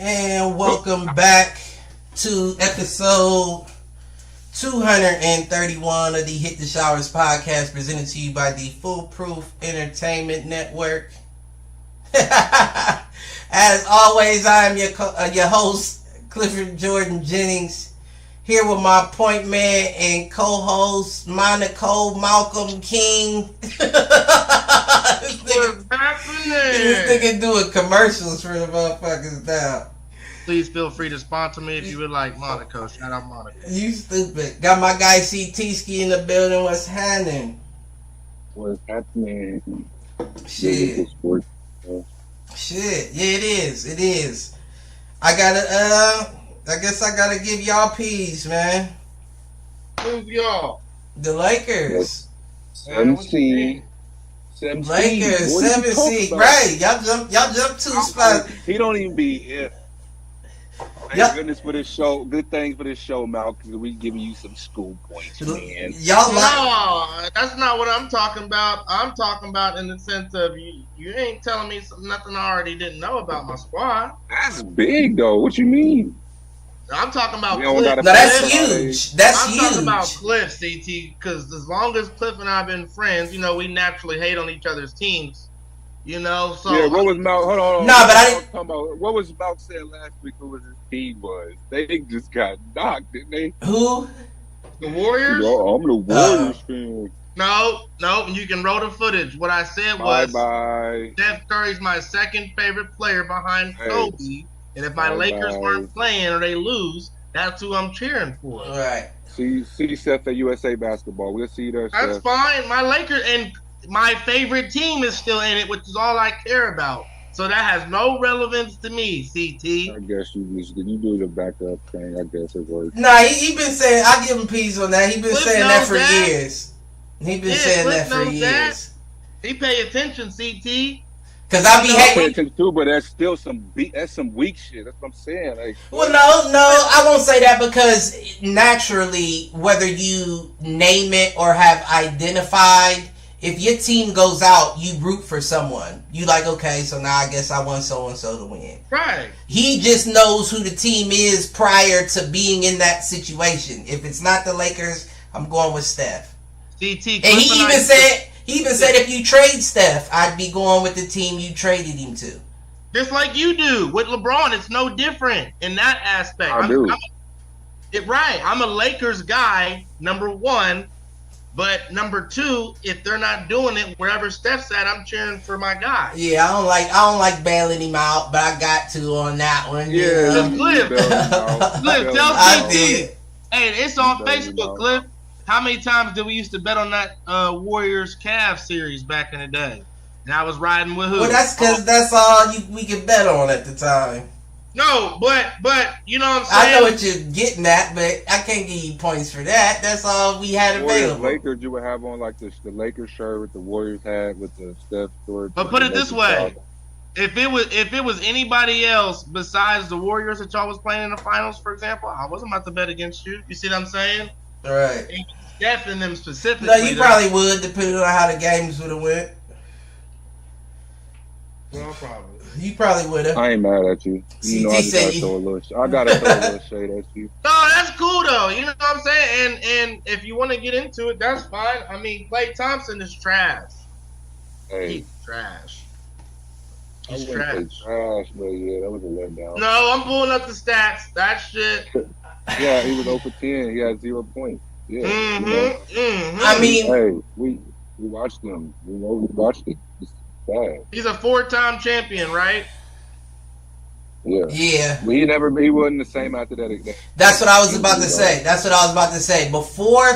And welcome back to episode 231 of the Hit the Showers podcast, presented to you by the Foolproof Entertainment Network. As always, I am your host, Clifford Jordan Jennings, here with my point man and co-host, Monaco Malcolm King. What's happening? This nigga doing commercials for the motherfuckers now. Please feel free to sponsor me if you would like, Monaco. Shout out Monaco. You stupid. Got my guy CT-Ski in the building. What's happening? What's happening? Shit. Shit. Yeah, it is. It is. I guess I gotta give y'all peace, man. Who's y'all? The Lakers. 17. Lakers, 7 seed. Right. Y'all jump 2 spots. He don't even be here. Thank goodness for this show. Good things for this show, Malcolm. We giving you some school points, man. No, that's not what I'm talking about. I'm talking about in the sense of you ain't telling me nothing I already didn't know about my squad. That's big, though. What you mean? I'm talking about Cliff. No, that's huge. That's huge. I'm talking about Cliff, CT, because as long as Cliff and I have been friends, we naturally hate on each other's teams. So yeah. What was Mal? Hold on. No, but I didn't. What was Mal said last week? Who was his team was? They just got knocked, didn't they? Who? The Warriors. Yo, I'm the Warriors fan. No. You can roll the footage. What I said was, Steph Curry's my second favorite player behind Kobe, and if my Lakers weren't playing or they lose, that's who I'm cheering for. All right. See Steph at USA Basketball. We'll see you there. That's Steph. fine. My Lakers and my favorite team is still in it, which is all I care about. So that has no relevance to me, CT. I guess you do the backup thing. I guess it works. Nah, he been saying, I give him peace on that. He been saying that for years. He been saying that for years. He pay attention, CT. Cause I be hating too, but that's still some weak shit. That's what I'm saying. Like, well, no, I won't say that, because naturally, whether you name it or have identified, if your team goes out, you root for someone. You like, okay, so now I guess I want so-and-so to win. Right. He just knows who the team is prior to being in that situation. If it's not the Lakers, I'm going with Steph. CT. And he even said if you trade Steph, I'd be going with the team you traded him to. Just like you do. With LeBron, it's no different in that aspect. I do. I'm a Lakers guy, number one. But number two, if they're not doing it, wherever Steph's at, I'm cheering for my guy. Yeah, I don't like bailing him out, but I got to on that one. Yeah, Cliff, tell I did. Hey, it's on Facebook, Cliff. How many times did we used to bet on that Warriors Cavs series back in the day? And I was riding with who? Well, that's because that's all we could bet on at the time. No, but you know what I'm saying? I know what you're getting at, but I can't give you points for that. That's all we had available. Lakers, you would have on like the Lakers shirt with the Warriors hat with the Steph story. But put it this way. If it was anybody else besides the Warriors that y'all was playing in the finals, for example, I wasn't about to bet against you. You see what I'm saying? All right. Steph and them specifically. No, you probably would, depending on how the games would have went. No problem. You probably would have. I ain't mad at you. You know, I gotta throw a little shade at you. No, that's cool though. You know what I'm saying? And if you want to get into it, that's fine. I mean, Klay Thompson is trash. Hey. He's trash. He's trash, but yeah, that was a letdown. No, I'm pulling up the stats. That shit. Yeah, he was 0 for 10. He had 0 points. Yeah. I mean, hey, we watched him. We watched it. It's bad. He's a 4-time champion, right? Yeah. Yeah. But he wasn't the same after that. That's what I was about to say. Before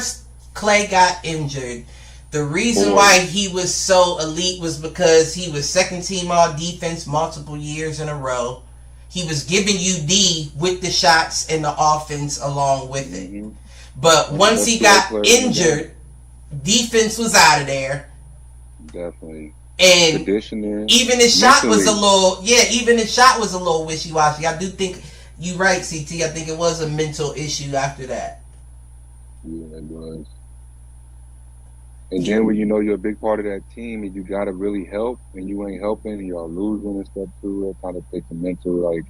Klay got injured, the reason why he was so elite was because he was second team all defense multiple years in a row. He was giving you D with the shots and the offense along with it. Mm-hmm. But once he got injured, defense was out of there. Definitely. And even his shot was a little wishy-washy. I do think you're right, CT. I think it was a mental issue after that. Yeah, it was. And then when you know you're a big part of that team and you gotta really help and you ain't helping and y'all losing and stuff too, it kind of takes a mental like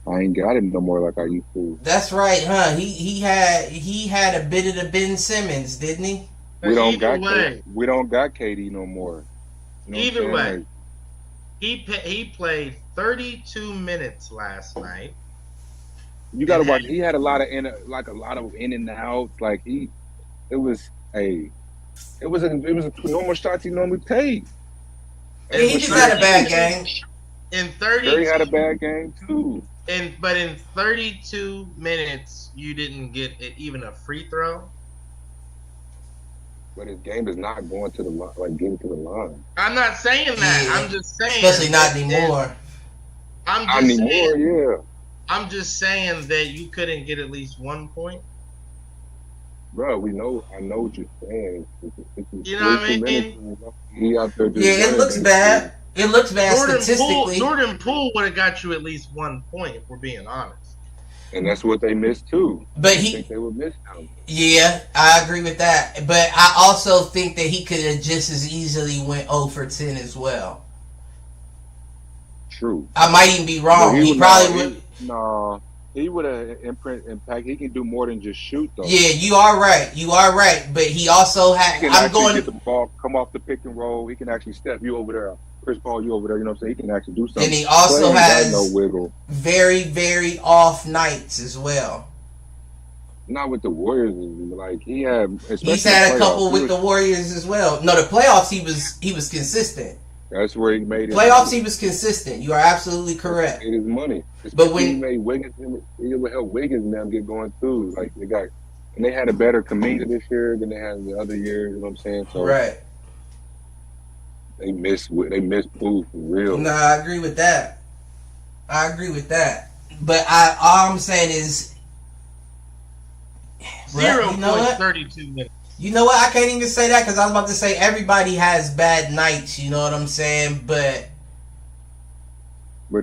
I ain't got him no more like I used to. That's right, huh? He had a bit of the Ben Simmons, didn't he? We don't got KD no more. You know either way, he played 32 minutes last night. You gotta watch. He had a lot of in and outs. Like it was a normal shots he normally takes. And he just had a bad game. Curry had a bad game too. But in 32 minutes, you didn't get even a free throw. But his game is not going to the line, like getting to the line. I'm not saying that. Yeah. I'm just saying. Especially not anymore. I'm just saying that you couldn't get at least 1 point. Bro, I know what you're saying. You know what I mean? He out there it looks bad. It looks bad statistically. Jordan Poole would have got you at least 1 point, if we're being honest. And that's what they missed too. But I think they would miss him. Yeah, I agree with that. But I also think that he could have just as easily went 0 for 10 as well. True. I might even be wrong. He probably would. No, he would have impact. He can do more than just shoot, though. Yeah, you are right. But he also had. He can get the ball, come off the pick and roll. He can actually step you over there. Chris Paul, you over there. You know what I'm saying? He can actually do something. And he also has no wiggle. Very, very off nights as well. Not with the Warriors. Like he's had a couple with the Warriors as well. No, the playoffs he was consistent. That's where he made it. Playoffs he was consistent. You are absolutely correct. It is money. But when he made Wiggins, he would help Wiggins and them get going through. Like they had a better Kaminga this year than they had the other year. You know what I'm saying? So right. They missed Poole for real. No, I agree with that. But all I'm saying is 32 minutes. You know what? I can't even say that because I was about to say everybody has bad nights. You know what I'm saying? But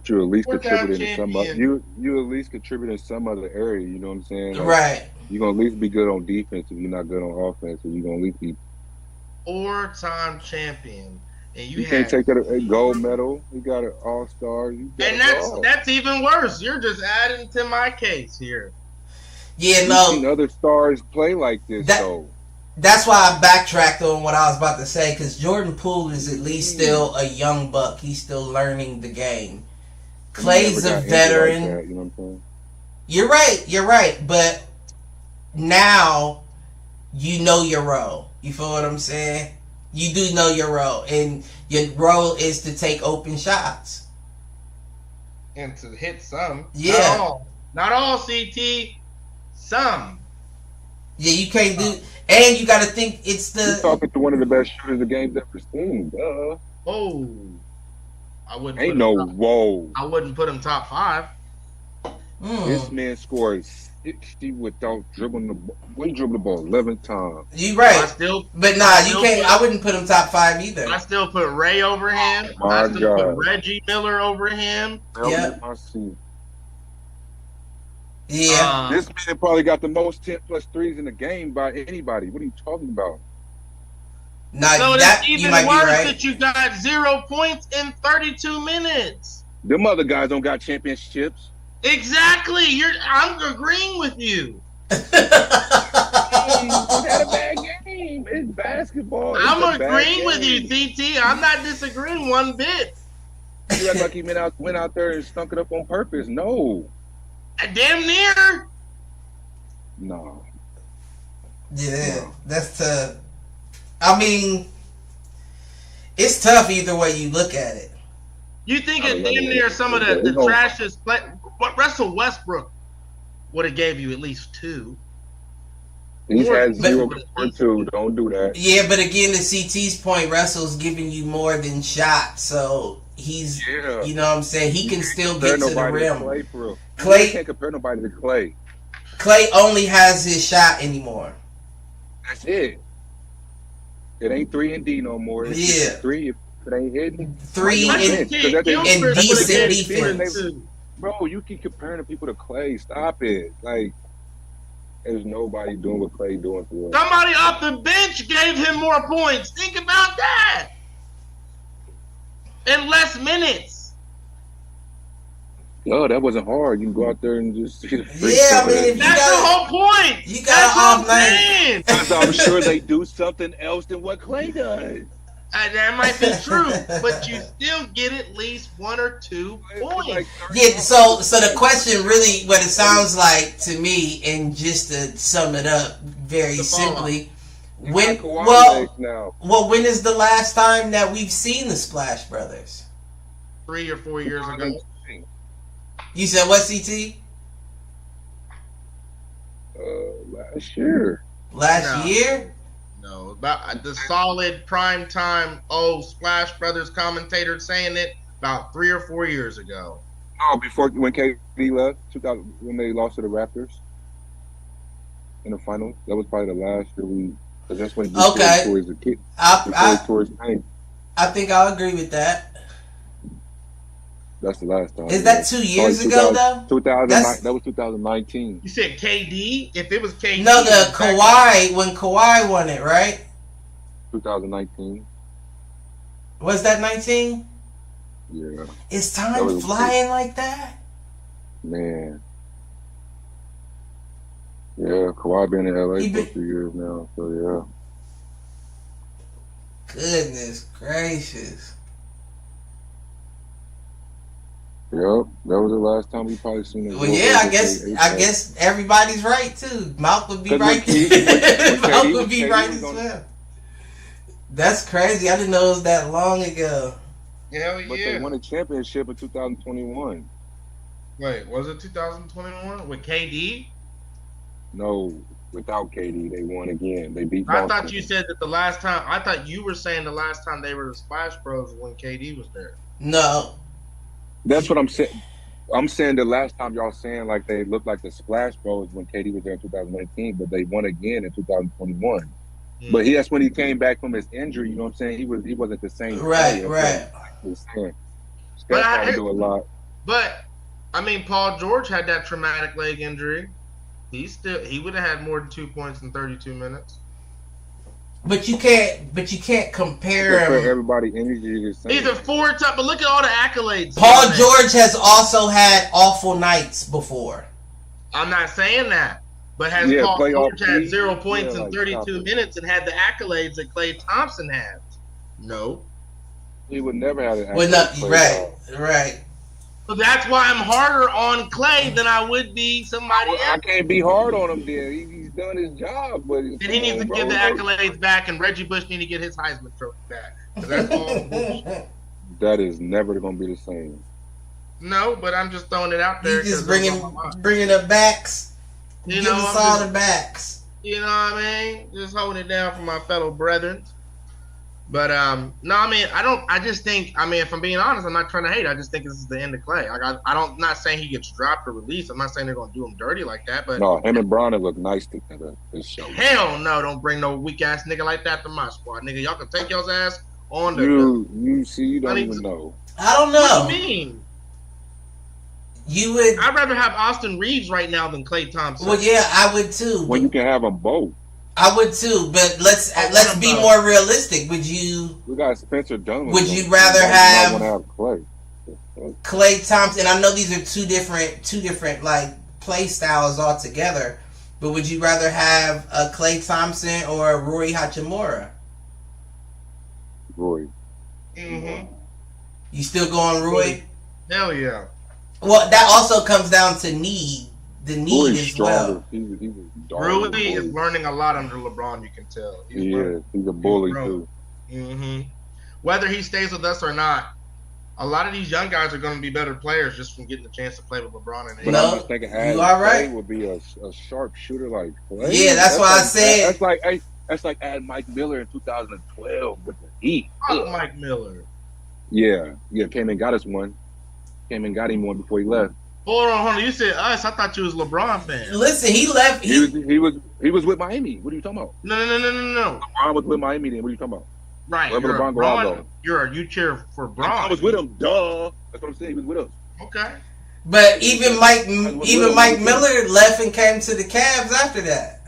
you at least contributed in some other. You at least contribute in some other area. You know what I'm saying? Like, right. You're gonna at least be good on defense if you're not good on offense. So you're gonna at least be 4-time champion. And you can't take a gold medal. You got an all-star. And that's even worse. You're just adding to my case here. Yeah, You've seen other stars play like this, though. That's why I backtracked on what I was about to say, because Jordan Poole is at least still a young buck. He's still learning the game. Klay's a veteran. Like that, you know what I'm saying? You're right. But now you know your role. You feel what I'm saying? You do know your role, and your role is to take open shots and to hit some. Yeah, not all. CT, some. Yeah, you can't do, and you got to think it's the. You're talking to one of the best shooters the game's ever seen. Duh. Oh, I wouldn't. Ain't no whoa. I wouldn't put him top 5. This man scored 60 without dribbling the ball. When he dribbled the ball 11 times. You right. But nah, you can't. I wouldn't put him top 5 either. I still put Ray over him. I still put Reggie Miller over him. Yeah. Yeah. This man probably got the most 10+ threes in the game by anybody. What are you talking about? Nah, so it's even worse that you got 0 points in 32 minutes. Them other guys don't got championships. Exactly. I'm agreeing with you. He had a bad game. It's basketball. I'm agreeing with you, CT. I'm not disagreeing one bit. You act like he went out there and stunk it up on purpose. No. Damn near. No. Yeah, that's tough. I mean, it's tough either way you look at it. You think it's damn near some of the trashiest play? What Russell Westbrook would have gave you at least 2. He's had 0 or 2. Don't do that. Yeah, but again, to CT's point, Russell's giving you more than shots, so he's, you know what I'm saying? He can still get to the rim. Clay can't compare nobody to Clay. Clay only has his shot anymore. That's it. It ain't 3 and D no more. It's 3 if it ain't hitting. 3 and decent defense. Bro, you keep comparing people to Clay. Stop it. Like, there's nobody doing what Clay doing for us. Somebody off the bench gave him more points. Think about that. In less minutes. No, that wasn't hard. You can go out there and just see the I mean, that's the whole point. You got off night. I'm sure they do something else than what Clay does. That might be true, but you still get at least 1 or 2 points. Yeah, so the question really, what it sounds like to me, and just to sum it up very simply, when is the last time that we've seen the Splash Brothers? 3 or 4 years ago. You said what, CT? Last year. Last year? No, about the solid prime time. Splash Brothers commentator saying it about 3 or 4 years ago. Oh, before when KD left, 2000 when they lost to the Raptors in the finals. That was probably the last year because that's when he towards the kid. I think I'll agree with that. That's the last time. Is that 2 years ago though? 2009. That was 2019. You said KD? If it was KD, no, the Kawhi when Kawhi won it, right? 2019. Was that 19? Yeah. Is time flying like that? Man. Yeah, Kawhi been in LA for 2 years now, so yeah. Goodness gracious. Yep, that was the last time we probably seen it. Well, yeah, I guess everybody's right too. Mouth would be right. Mouth would be right as well. That's crazy. I didn't know it was that long ago. Hell yeah! But they won a championship in 2021. Wait, was it 2021 with KD? No, without KD, they won again. They beat. I thought you said that the last time. I thought you were saying the last time they were the Splash Bros when KD was there. No. That's what I'm saying. I'm saying the last time y'all saying like they looked like the Splash Bros when KD was there in 2019, but they won again in 2021. Mm. But that's when he came back from his injury. You know what I'm saying? He wasn't the same. Right. Steph do a lot. But I mean, Paul George had that traumatic leg injury. He would have had more than 2 points in 32 minutes. But you can't compare him. Everybody energy is the same. He's a 4-time, but look at all the accolades. Paul George has also had awful nights before. I'm not saying that, but has Paul George had 0 points in 32 minutes and had the accolades that Klay Thompson has? No. He would never have it. Right. So that's why I'm harder on Klay than I would be somebody else. I can't be hard on him then. He's done his job, but and he needs to give the accolades back, and Reggie Bush need to get his Heisman Trophy back. That's all bullshit. That is never going to be the same. No, but I'm just throwing it out there. You just bringing up backs. You Give know, us all the backs. You know what I mean? Just holding it down for my fellow brethren. But no, I mean, I just think, I mean, if I'm being honest, I'm not trying to hate. I just think this is the end of Clay. Like, I'm not saying he gets dropped or released. I'm not saying they're gonna do him dirty like that. But no, him and Bronner look nice together. Hell no, don't bring no weak ass nigga like that to my squad, nigga. Y'all can take y'all's ass on the. You see, you don't even know. I don't know. What do you mean? You would. I'd rather have Austin Reeves right now than Klay Thompson. Well, yeah, I would too. Well, you can have them both. I would too, but let's be more realistic. Would you? We got Spencer Dunlap. Would you rather have Klay? Klay Thompson? And I know these are two different like play styles altogether. But would you rather have a Klay Thompson or a Rui Hachimura? Rui. Mm-hmm. You still going Rui? Hell yeah. Well, that also comes down to need. The need Rui's as stronger. well. Rui is learning a lot under LeBron. You can tell. He's a bully too. Mm-hmm. Whether he stays with us or not, a lot of these young guys are going to be better players just from getting the chance to play with LeBron. And but I'm just thinking, you are right. Would be a sharp shooter like Klay. Yeah, that's why I said that's like adding Mike Miller in 2012 with the Heat. Mike Miller. Yeah, came and got us one. Came and got him one before he left. Hold on. You said us. I thought you was LeBron fan. Listen, he left. He was with Miami. What are you talking about? No. LeBron was with Miami. Then what are you talking about? Right. You cheer for Bron. I was with him. Duh. That's what I'm saying. He was with us. Okay. But even Mike Miller left and came to the Cavs after that.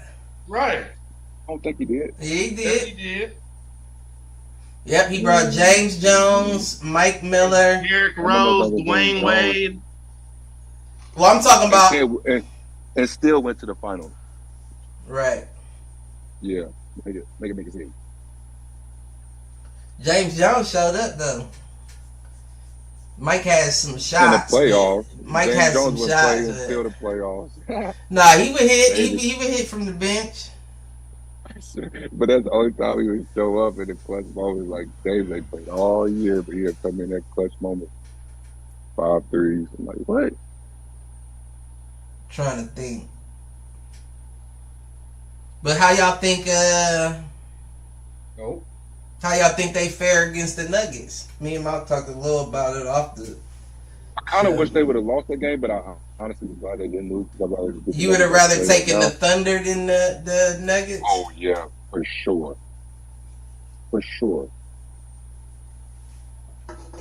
Right. I don't think he did. Yeah, he did. Yes, he did. Yep, he brought James Jones, Mike Miller, Derrick Rose, Dwayne Wade. Well, I'm talking about and still went to the finals. Right. Yeah, make it see. James Jones showed up though. Mike has some shots. In the playoffs. Mike James has Jones some shots. Still the playoffs. Nah, he would hit. He would hit from the bench. But that's the only time he would show up in the clutch moment. Like James, they played all year, but he'd come in that clutch moment. 5 threes. I'm like, what? Trying to think. But how y'all think? Nope. How y'all think they fare against the Nuggets? Me and Mark talked a little about it off the. I kind of wish they would have lost the game, but I honestly was glad they didn't lose. You would have rather taken the Thunder than the Nuggets? Oh yeah, for sure. For sure.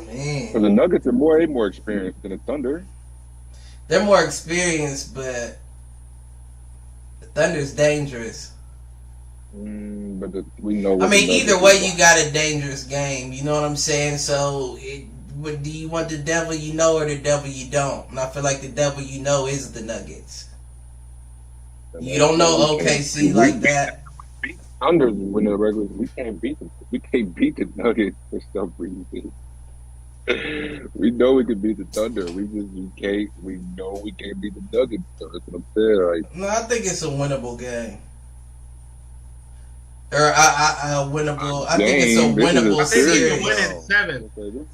Man, because the Nuggets are more experienced than the Thunder. They're more experienced, but the Thunder's dangerous. But we know. I mean, either way, you got a dangerous game. You know what I'm saying? So, do you want the devil you know or the devil you don't? And I feel like the devil you know is the Nuggets. You don't know OKC like that. Thunder when the regular, we can't beat them. We can't beat the Nuggets for some reason. We know we can beat the Thunder. We can't. We know we can't beat the Nuggets. So that's what I'm saying. Like, no, I think it's a winnable game. Or a winnable. I think it's a winnable series. Winning 7.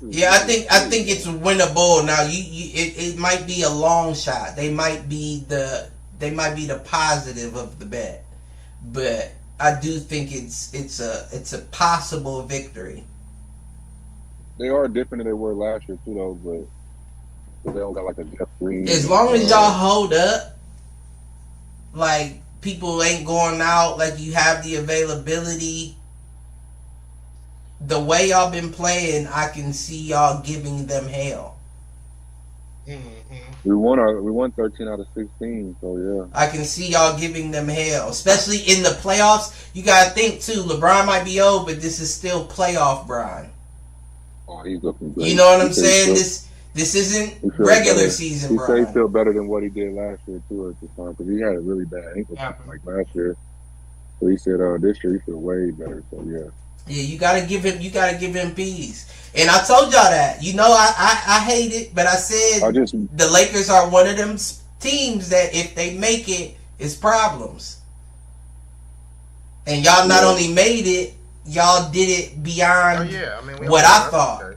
Yeah, I think it's winnable. Now it might be a long shot. They might be the positive of the bet, but I do think it's a possible victory. They are different than they were last year too, though. But they all got like a Jeff Green. As long as y'all hold up, like. People ain't going out, like you have the availability. The way y'all been playing, I can see y'all giving them hell. We won 13 out of 16, so yeah. I can see y'all giving them hell, especially in the playoffs. You gotta think too. LeBron might be old, but this is still playoff Brian. Oh, he's looking great. You know what I'm saying? This isn't regular season, bro. He still better than what he did last year too at the time because he had a really bad ankle like last year. So he said, this year he feel way better. So yeah. Yeah, you gotta give him peace. And I told y'all that. You know, I hate it, but I said the Lakers are one of them teams that if they make it, it's problems. And y'all not only made it, y'all did it beyond what I thought.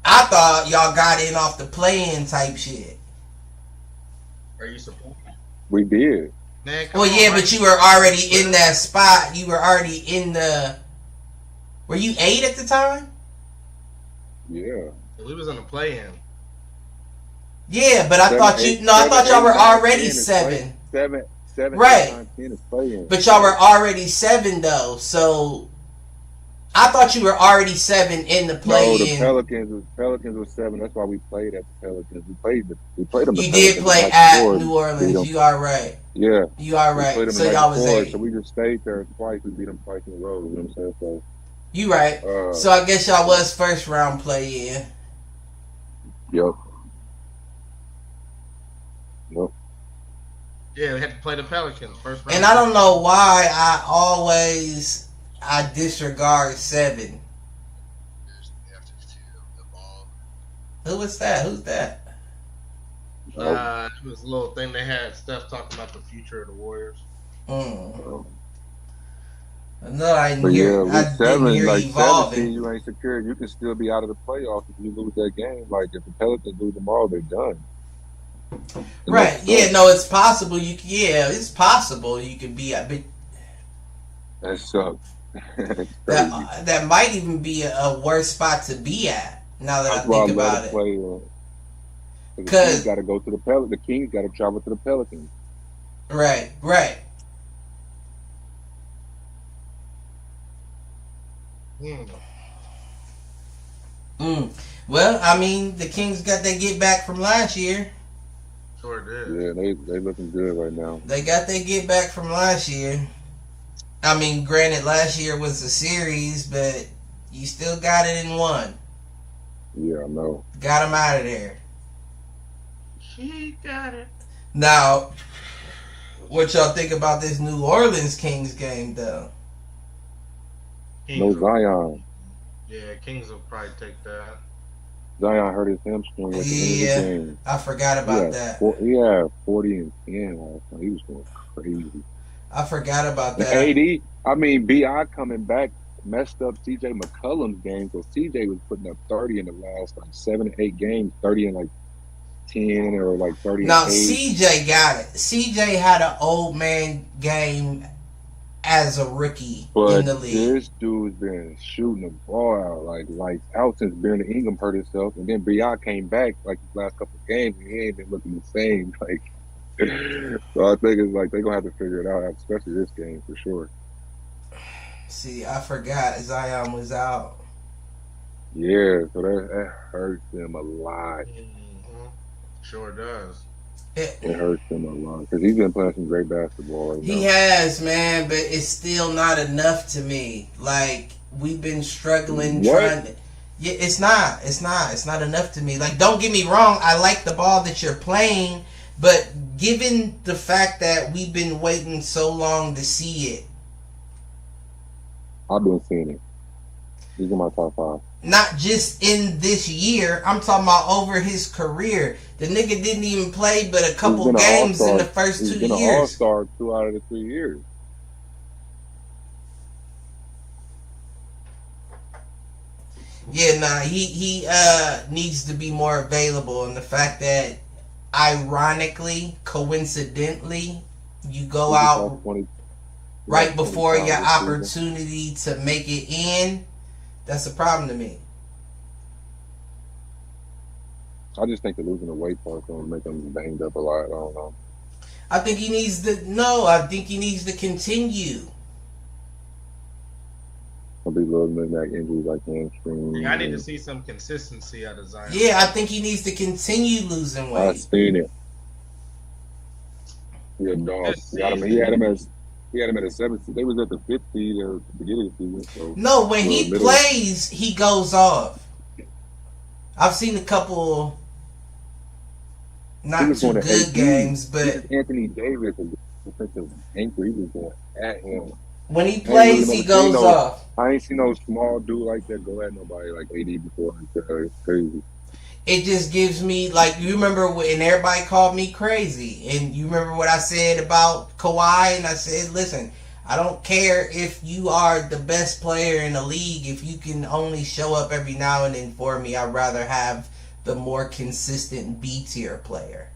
I thought y'all got in off the play-in type shit. Are you supporting? We did. Man, well, yeah, but you were already in that spot. You were already in the... Were you 8 at the time? Yeah. We was in the play-in. Yeah, but I thought y'all were already 7. 7, right. 9, 10 is play-in. But y'all were already 7 though, so I thought you were already 7 in the play-in. No, the Pelicans were 7. That's why we played at the Pelicans. We played them. You did play at New Orleans. You are right. Yeah. You are right. So y'all was 8. So we just stayed there twice. We beat them twice in a row. You know what I'm saying? So. You right. So I guess y'all was first round play-in. Yep. Yeah, we had to play the Pelicans first round. And I don't know why I disregard 7. Who was that? Who's that? It was a little thing they had Steph talking about the future of the Warriors. No, I didn't hear evolving. 17, you ain't secure. You can still be out of the playoffs if you lose that game. Like if the Pelicans lose them all, they're done. Right. Yeah. No, it's possible. It's possible you could be a bit. That sucks. that might even be a worse spot to be at. Now that I think about it. Because the Kings got to go to the Pelicans. The Kings got to travel to the Pelicans. Right. Right. Well, I mean, the Kings got their get back from last year. Sure did. Yeah, they looking good right now. They got their get back from last year. I mean, granted, last year was a series, but you still got it in 1. Yeah, I know. Got them out of there. She got it. Now, what y'all think about this New Orleans Kings game, though? No Zion. Yeah, Kings will probably take that. Zion hurt his hamstring at the end of the game. I forgot about that. He had 40 and 10 last time. He was going crazy. I forgot about that. AD, I mean, B.I. coming back messed up C.J. McCollum's game. So C.J. was putting up 30 in the last 7 to 8 games, 30 in 10 or 30. Now, C.J. got it. C.J. had an old man game as a rookie in the league. This dude's been shooting the ball out like out since Brandon Ingram hurt himself, and then B.I. came back the last couple of games, and he ain't been looking the same. So I think it's they're gonna have to figure it out, especially this game for sure. See, I forgot Zion was out. Yeah, so that hurts them a lot. Mm-hmm. Sure does. It hurts him a lot because he's been playing some great basketball. He has, man, but it's still not enough to me. We've been struggling trying to. Yeah, it's not enough to me. Don't get me wrong, I like the ball that you're playing, but given the fact that we've been waiting so long to see it. I've been seeing it. He's in my top 5. Not just in this year. I'm talking about over his career. The nigga didn't even play but a couple games in the first 2 years. He's been an all-star 2 out of the 3 years. Yeah, nah, he needs to be more available. And the fact that, ironically, coincidentally, you go out right before your opportunity to make it in, that's a problem to me. I just think that losing the weight part's going to make him banged up a lot. I don't know. I think he needs to... No, I think he needs to continue. There'll be little knick-knack injuries like hamstring. I need to see some consistency out of Zion. Yeah, I think he needs to continue losing weight. I've seen it. He a dog. He had him at a 7. They was at the 50 at the beginning of the season. So no, when he plays, he goes off. I've seen a couple not too good games, but Anthony Davis was defensive anchor. He was going at him. When he plays, he goes off. I ain't seen no small dude like that go at nobody like AD before. It's crazy. It just gives me, you remember when everybody called me crazy, and you remember what I said about Kawhi, and I said, listen, I don't care if you are the best player in the league. If you can only show up every now and then for me, I'd rather have the more consistent B tier player.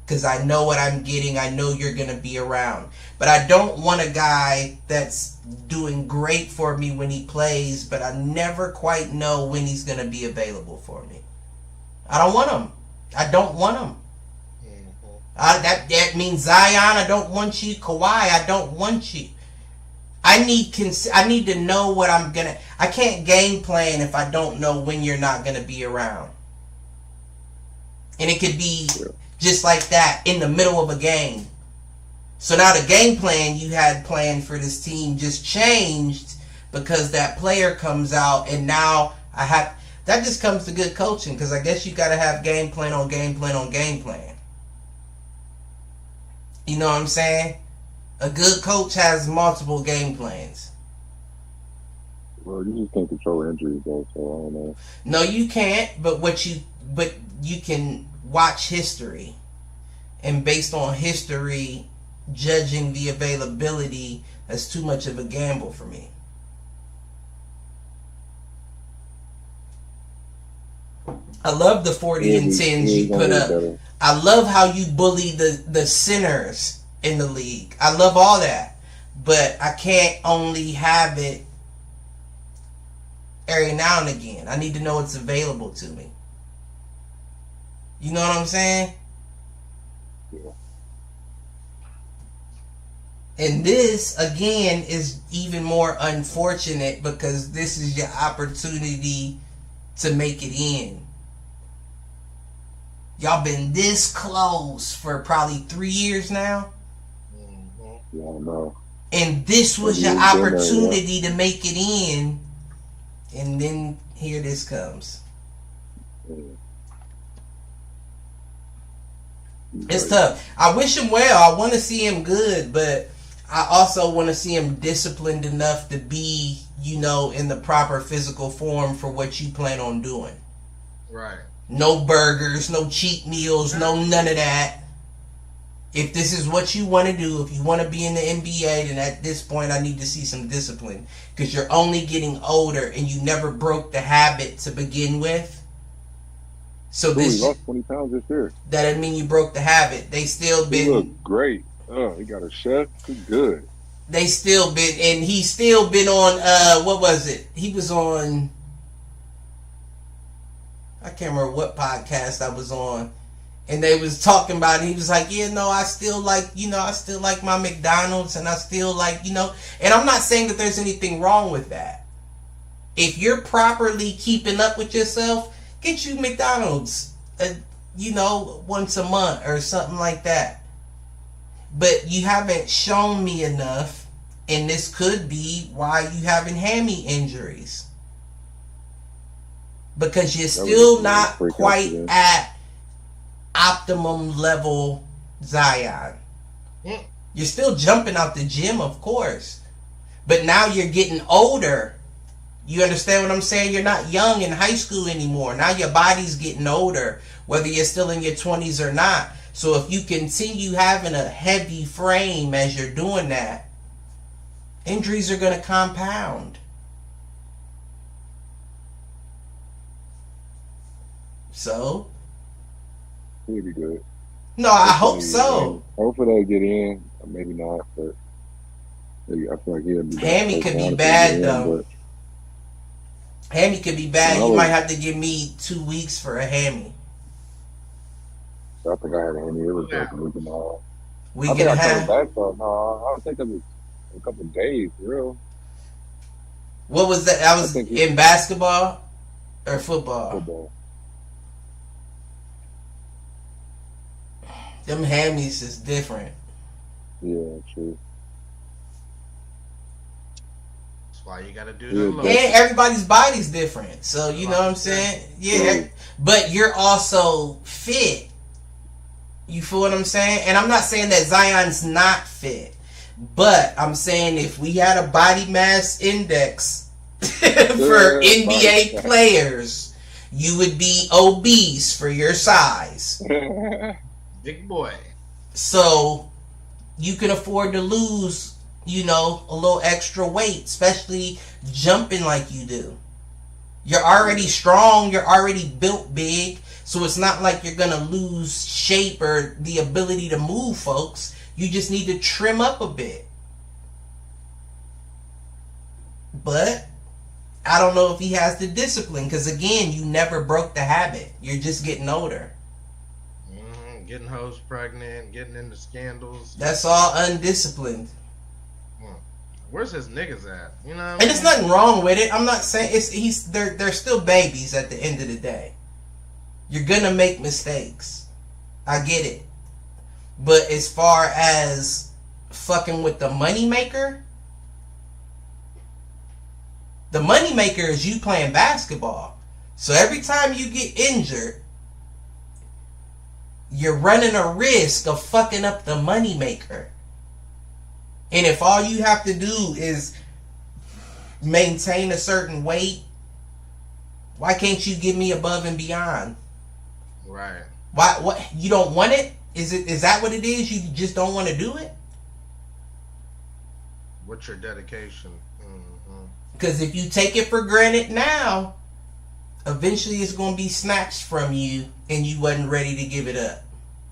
Because I know what I'm getting. I know you're going to be around. But I don't want a guy that's doing great for me when he plays, but I never quite know when he's going to be available for me. I don't want him. I don't want him. That means Zion, I don't want you. Kawhi, I don't want you. I need to know what I'm going to... I can't game plan if I don't know when you're not going to be around. And it could be just like that in the middle of a game. So now the game plan you had planned for this team just changed because that player comes out, and now I have... That just comes to good coaching, because I guess you got to have game plan on game plan on game plan. You know what I'm saying? A good coach has multiple game plans. Well, you just can't control injuries, though, so I don't know. No, you can't, but you can watch history. And based on history, judging the availability, that's too much of a gamble for me. I love the 40 and 10s you put up. Better. I love how you bully the centers in the league. I love all that. But I can't only have it every now and again. I need to know it's available to me. You know what I'm saying? Yeah. And this, again, is even more unfortunate because this is your opportunity to make it in. Y'all been this close for probably 3 years now. Yeah, I know. And this was your opportunity to make it in. And then here this comes. Yeah. It's tough. I wish him well. I want to see him good, but I also want to see him disciplined enough to be, in the proper physical form for what you plan on doing. Right. No burgers, no cheat meals, no none of that. If this is what you want to do, if you want to be in the NBA, then at this point I need to see some discipline. Because you're only getting older and you never broke the habit to begin with. So he lost 20 pounds this year. That doesn't mean you broke the habit. They still been... He look great. He got a chef. He's good. They still been... And he's still been on... what was it? He was on... I can't remember what podcast I was on, and they was talking about it. He was like, I still like my McDonald's, and I still like, and I'm not saying that there's anything wrong with that. If you're properly keeping up with yourself, get you McDonald's, once a month or something like that. But you haven't shown me enough, and this could be why you having hammy injuries. Because you're still not quite at optimum level Zion. You're still jumping out the gym, of course. But now you're getting older. You understand what I'm saying? You're not young in high school anymore. Now your body's getting older, whether you're still in your 20s or not. So if you continue having a heavy frame as you're doing that, injuries are going to compound. So? He'll be good. No, I hope so. Hopefully they get in. Maybe not, but I feel like he'll be Hammy could be bad, though. Hammy could be bad. You might have to give me 2 weeks for a hammy. So I think I had a hammy. It was like a week and a half. Week and a half? No, I think it was a couple of days, real. What was that? That was in basketball or football? Football. Them hammies is different. Yeah, true. That's why you gotta do them. And everybody's body's different. So you know what I'm saying? Yeah. But you're also fit. You feel what I'm saying? And I'm not saying that Zion's not fit. But I'm saying if we had a body mass index for NBA players, you would be obese for your size. Big boy. So, you can afford to lose, a little extra weight, especially jumping like you do. You're already strong. You're already built big. So it's not like you're going to lose shape or the ability to move, folks. You just need to trim up a bit. But I don't know if he has the discipline because, again, you never broke the habit. You're just getting older. Getting hoes pregnant, getting into scandals. That's all undisciplined. Where's his niggas at? You know what I mean? And there's nothing wrong with it. I'm not saying they're still babies at the end of the day. You're gonna make mistakes. I get it. But as far as fucking with the moneymaker is you playing basketball. So every time you get injured, you're running a risk of fucking up the moneymaker. And if all you have to do is maintain a certain weight, why can't you give me above and beyond? Right. Why? What? You don't want it? Is that what it is? You just don't want to do it? What's your dedication? Because if you take it for granted now, eventually it's going to be snatched from you and you wasn't ready to give it up.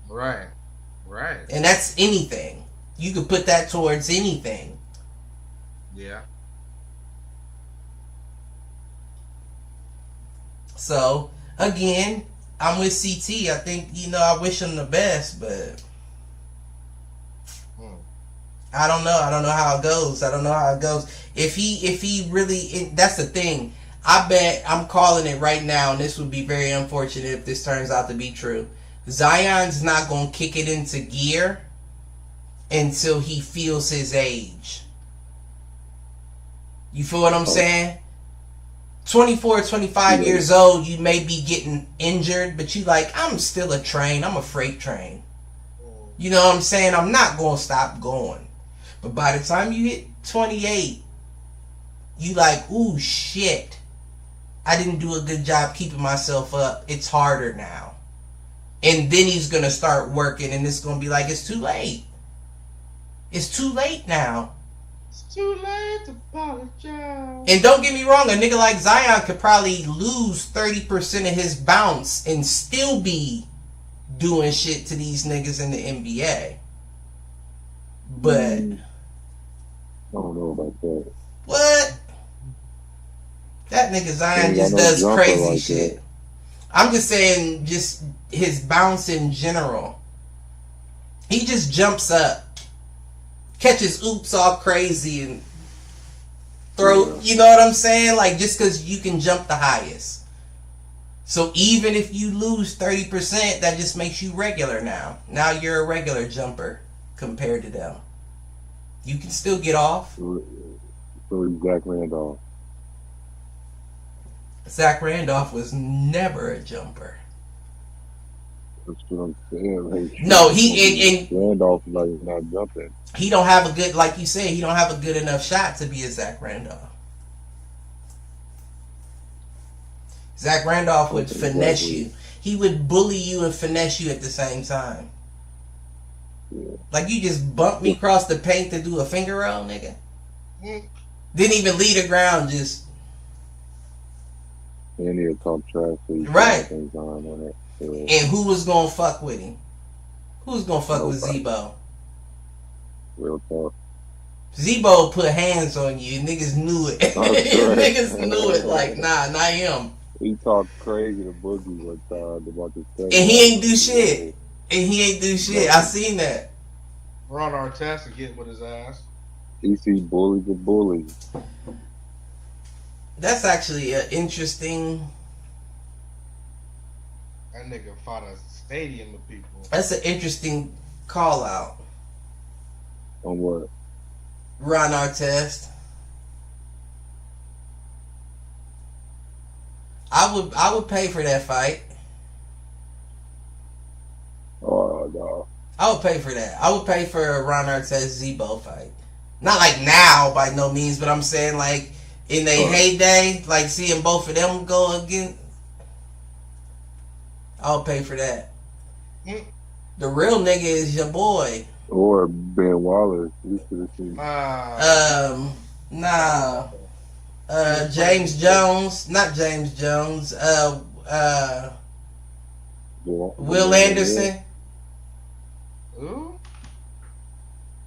Right. And that's anything. You could put that towards anything. Yeah. So, again, I'm with CT. I think, I wish him the best, but I don't know. I don't know how it goes. If he really, that's the thing. I bet I'm calling it right now, and this would be very unfortunate if this turns out to be true. Zion's not going to kick it into gear until he feels his age. You feel what I'm saying? 24, 25 years old, you may be getting injured, but you like, I'm still a train. I'm a freight train. You know what I'm saying? I'm not going to stop going. But by the time you hit 28, you like, ooh, shit. I didn't do a good job keeping myself up. It's harder now. And then he's going to start working, and it's going to be like, it's too late. It's too late now. It's too late to apologize. And don't get me wrong, a nigga like Zion could probably lose 30% of his bounce and still be doing shit to these niggas in the NBA. But I don't know about that. What? That nigga Zion just does crazy like shit. That. I'm just saying, just his bounce in general. He just jumps up, catches oops all crazy, and throw. You know what I'm saying? Like, just because you can jump the highest. So even if you lose 30%, that just makes you regular now. Now you're a regular jumper compared to them. You can still get off. So Zach Randolph. Zach Randolph was never a jumper. That's what I'm saying. Like, no, he Randolph like not jumping. He don't have a good, like you said, he don't have a good enough shot to be a Zach Randolph. Zach Randolph would finesse you. He would bully you and finesse you at the same time. Yeah. Like, you just bumped me across the paint to do a finger roll, nigga. Didn't even leave the ground, just. And he'll talk trash to you. Right. On it. Yeah. And who was gonna fuck with him? Who was gonna fuck with Zebo? Real talk. Zebo put hands on you. Niggas knew it. Niggas knew it. Like, nah, not him. He talked crazy to Boogie about this thing. And he ain't do shit. I seen that. Ron Artest is getting with his ass. DC bully the bully. That's actually an interesting. That nigga fought a stadium of people. That's an interesting call out. On what? Ron Artest. I would pay for that fight. Oh no. I would pay for that. I would pay for a Ron Artest Zebo fight. Not like now by no means, but I'm saying like in their heyday, like seeing both of them go again. I would pay for that. The real nigga is your boy. Or Ben Wallace. We should have seen. Nah. James Jones, not James Jones. Will Anderson. Who?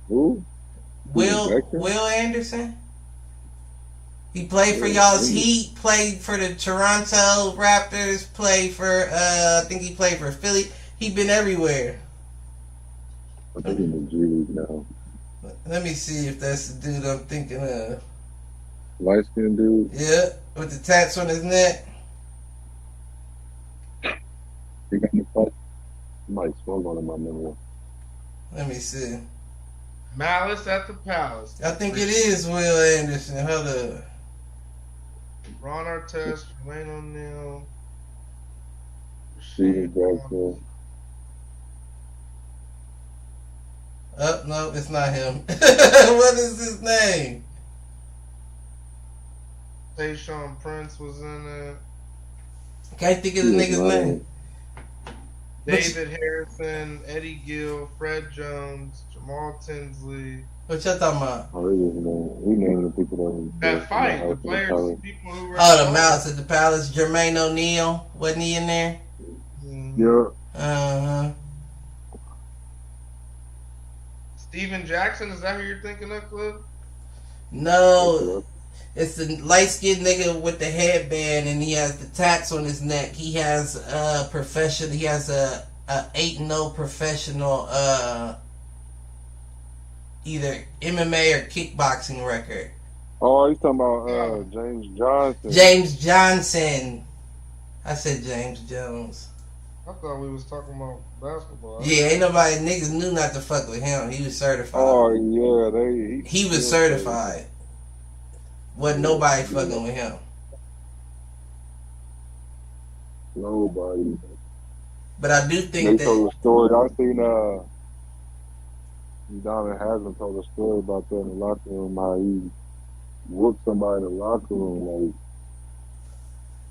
Will Anderson. He played for y'all's Heat. Played for the Toronto Raptors. Played for I think he played for Philly. He been everywhere. I think in the G League now. Let me see if that's the dude I'm thinking of. Light skinned dude? Yeah, with the tats on his neck. He got the fight. Might swung on him, I remember. Let me see. Malice at the Palace. I think it is Will Anderson. Hold up. Ron Artest, Wayne O'Neal. Steven Jackson. Oh, no, it's not him. What is his name? Tayshaun Prince was in it. Can't think of the nigga's name. David Harrison, Eddie Gill, Fred Jones, Jamal Tinsley. What y'all talking about? Oh, we named the people that fight, the players, the people who were. Oh, the Mouse at the Palace. Jermaine O'Neal, wasn't he in there? Yeah. Steven Jackson, is that who you're thinking of, Cliff? No, it's the light-skinned nigga with the headband, and he has the tats on his neck. He has a professional. He has a 8-0 professional, either MMA or kickboxing record. Oh, he's talking about James Johnson. James Johnson. I said James Jones. I thought we was talking about basketball. Yeah, ain't nobody, niggas knew not to fuck with him. He was certified. Oh, yeah. He was certified. Wasn't nobody fucking with him. Nobody. But I do think they told a story. I seen Donovan Haslam told a story about that in the locker room, how he whooped somebody in the locker room, like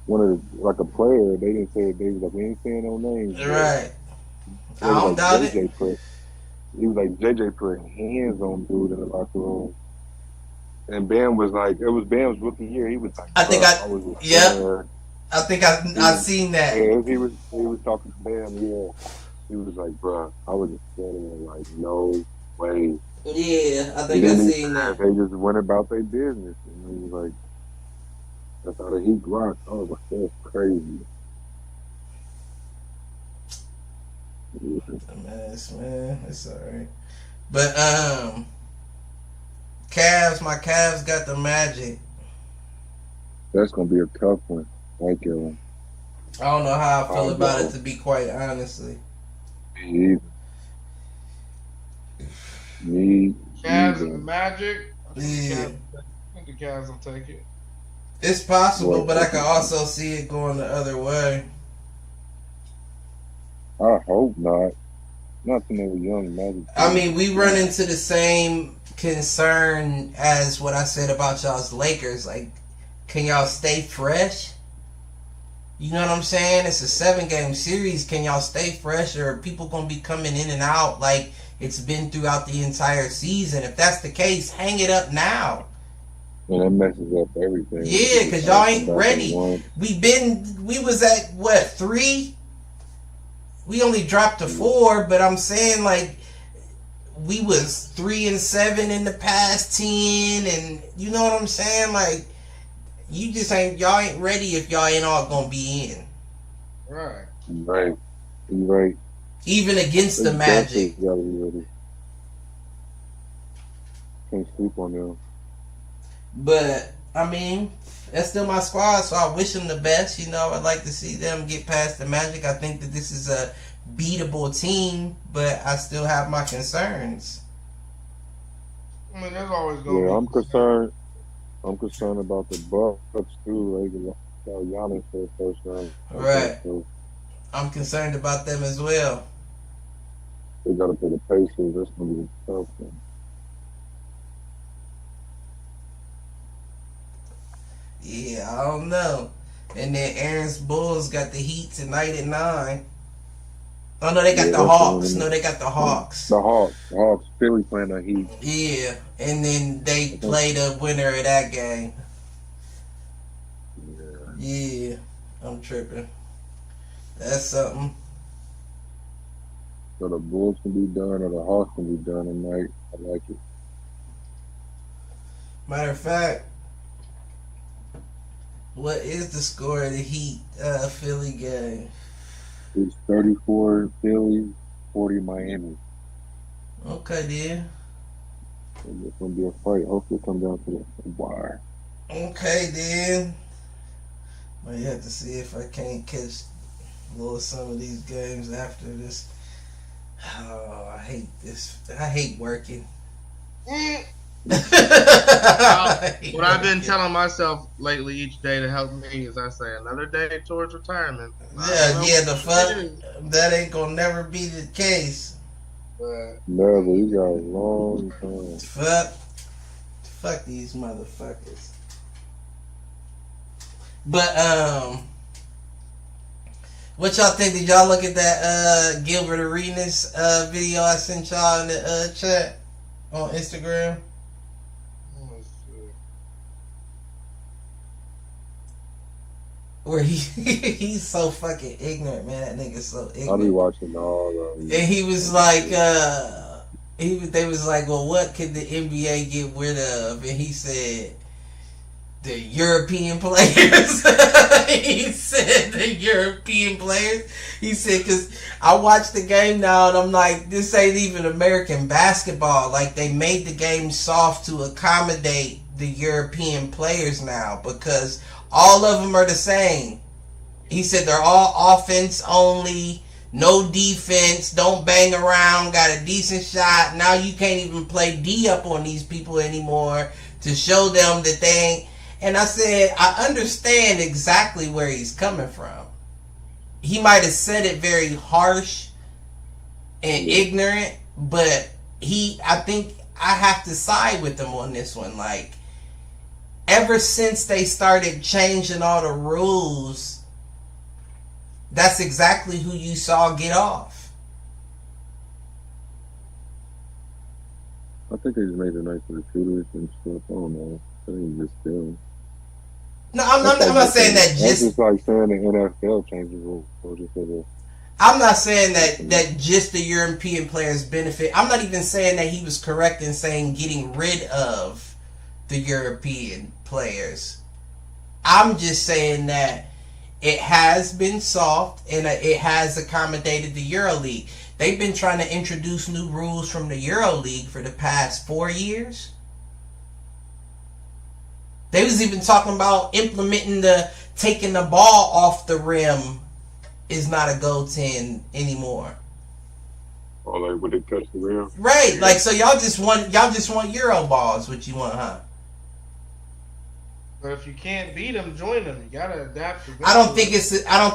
one of the, like a player. They didn't say they was like, we ain't saying no names. Right. I don't doubt it. He was like JJ put hands on dude in the locker room. And Bam was like, it was Bam's rookie year. He was like, I think I seen that. Yeah, he was talking to Bam. Yeah, he was like, bro, I was just standing there like, no way. Yeah, I think I seen that. They just went about their business, and he was like, that's how the Heat rocked. I was like, that's crazy. It's a mess, man. It's alright. But my Cavs got the Magic. That's gonna be a tough one. Thank you. I don't know how I feel about it, to be quite honestly. Me Cavs and the Magic. Yeah. I think the Cavs will take it. It's possible, but I can also see it going the other way. I hope not. Not to know young Magic. I mean, we run into the same concern as what I said about y'all's Lakers. Like, can y'all stay fresh? You know what I'm saying? It's a 7-game series. Can y'all stay fresh, or are people gonna be coming in and out like it's been throughout the entire season? If that's the case, hang it up now. And that messes up everything. Yeah, because y'all ain't ready. We was at what, 3? We only dropped to 4, but I'm saying, like, we was 3-7 in the past 10, and you know what I'm saying? Like, you just y'all ain't ready if y'all ain't all gonna be in. Right. Right. Even against the Magic. Can't sleep on them. But I mean, that's still my squad, so I wish them the best. You know, I'd like to see them get past the Magic. I think that this is a beatable team, but I still have my concerns. I mean, there's always going to be. I'm concerned about the Bucks too. They got Giannis for the first round. Right. So I'm concerned about them as well. They got to play the Pacers. That's going to be a tough one. Yeah, I don't know. And then Aaron's Bulls got the Heat tonight at 9. Oh no, they got the Hawks. No, they got the Hawks. The Hawks. Philly playing the Heat. Yeah, and then they play the winner of that game. Yeah, I'm tripping. That's something. So the Bulls can be done, or the Hawks can be done tonight. I like it. Matter of fact, what is the score of the Heat Philly game? It's 34 Philly, 40 Miami. Okay, then. It's gonna be a fight. Hopefully, it comes down to the wire. Okay, then. Might have to see if I can't catch a little some of these games after this. Oh, I hate this. I hate working. What I've been telling myself lately each day to help me is I say another day towards retirement. Yeah, the fuck that ain't gonna never be the case. Never, you got a long time. Fuck these motherfuckers. But what y'all think? Did y'all look at that Gilbert Arenas video I sent y'all in the chat on Instagram? Where he's so fucking ignorant, man. That nigga's so ignorant. I'll be watching all of them. And he was like, they was like, well, what could the NBA get rid of? And he said, the European players. He said the European players. He said, because I watched the game now and I'm like, this ain't even American basketball. Like, they made the game soft to accommodate the European players now because all of them are the same. He said they're all offense only, no defense, don't bang around, got a decent shot. Now you can't even play D up on these people anymore to show them that they ain't. And I said, I understand exactly where he's coming from. He might have said it very harsh and ignorant, but I think I have to side with him on this one. Like, ever since they started changing all the rules, that's exactly who you saw get off. I think they just made it nice for the shooters and stuff. I don't know. I think just still. No, I'm not saying that just. That's just like saying the NFL changes rules. I'm not saying that just the European players benefit. I'm not even saying that he was correct in saying getting rid of the European players. I'm just saying that it has been soft and it has accommodated the EuroLeague. They've been trying to introduce new rules from the EuroLeague for the past 4 years. They was even talking about implementing taking the ball off the rim is not a goaltend anymore. Oh, like when they touch the rim? Right. Like, so y'all just want Euro balls, what you want, huh? But if you can't beat them, join them. You gotta adapt to. I don't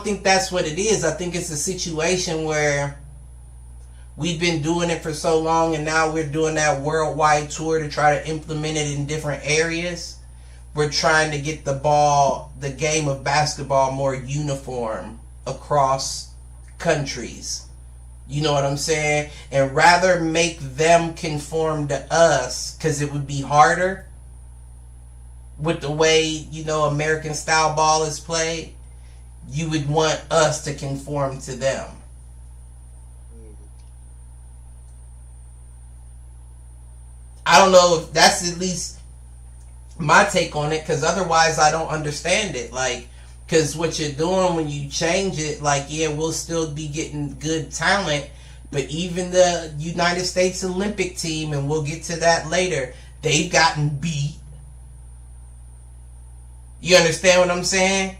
think that's what it is. I think it's a situation where we've been doing it for so long, and now we're doing that worldwide tour to try to implement it in different areas. We're trying to get the game of basketball more uniform across countries. You know what I'm saying? And rather make them conform to us, because it would be harder with the way, American style ball is played. You would want us to conform to them. I don't know if that's at least my take on it, because otherwise I don't understand it. Like, because what you're doing when you change it, like, yeah, we'll still be getting good talent, but even the United States Olympic team, and we'll get to that later, they've gotten beat. You understand what I'm saying?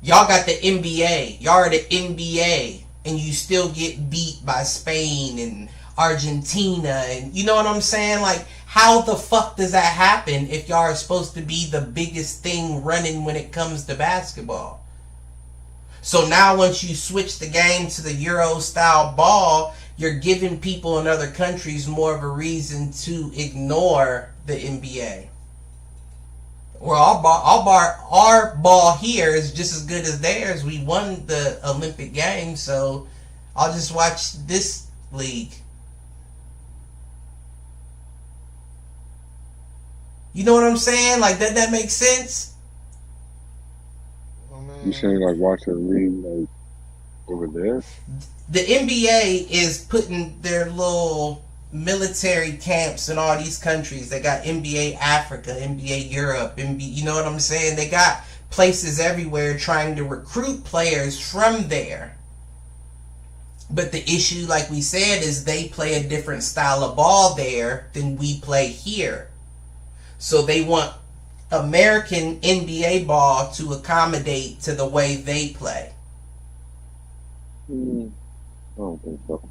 Y'all got the NBA. Y'all are the NBA, and you still get beat by Spain and Argentina, and you know what I'm saying? Like, how the fuck does that happen if y'all are supposed to be the biggest thing running when it comes to basketball? So now once you switch the game to the Euro style ball, you're giving people in other countries more of a reason to ignore the NBA. Well, our ball here is just as good as theirs. We won the Olympic Games, so I'll just watch this league. You know what I'm saying? Like, that makes sense? You saying like watch a league like over there? The NBA is putting their little military camps in all these countries. They got NBA Africa, NBA Europe, NBA, you know what I'm saying? They got places everywhere trying to recruit players from there. But the issue, like we said, is they play a different style of ball there than we play here. So they want American NBA ball to accommodate to the way they play. I don't think so.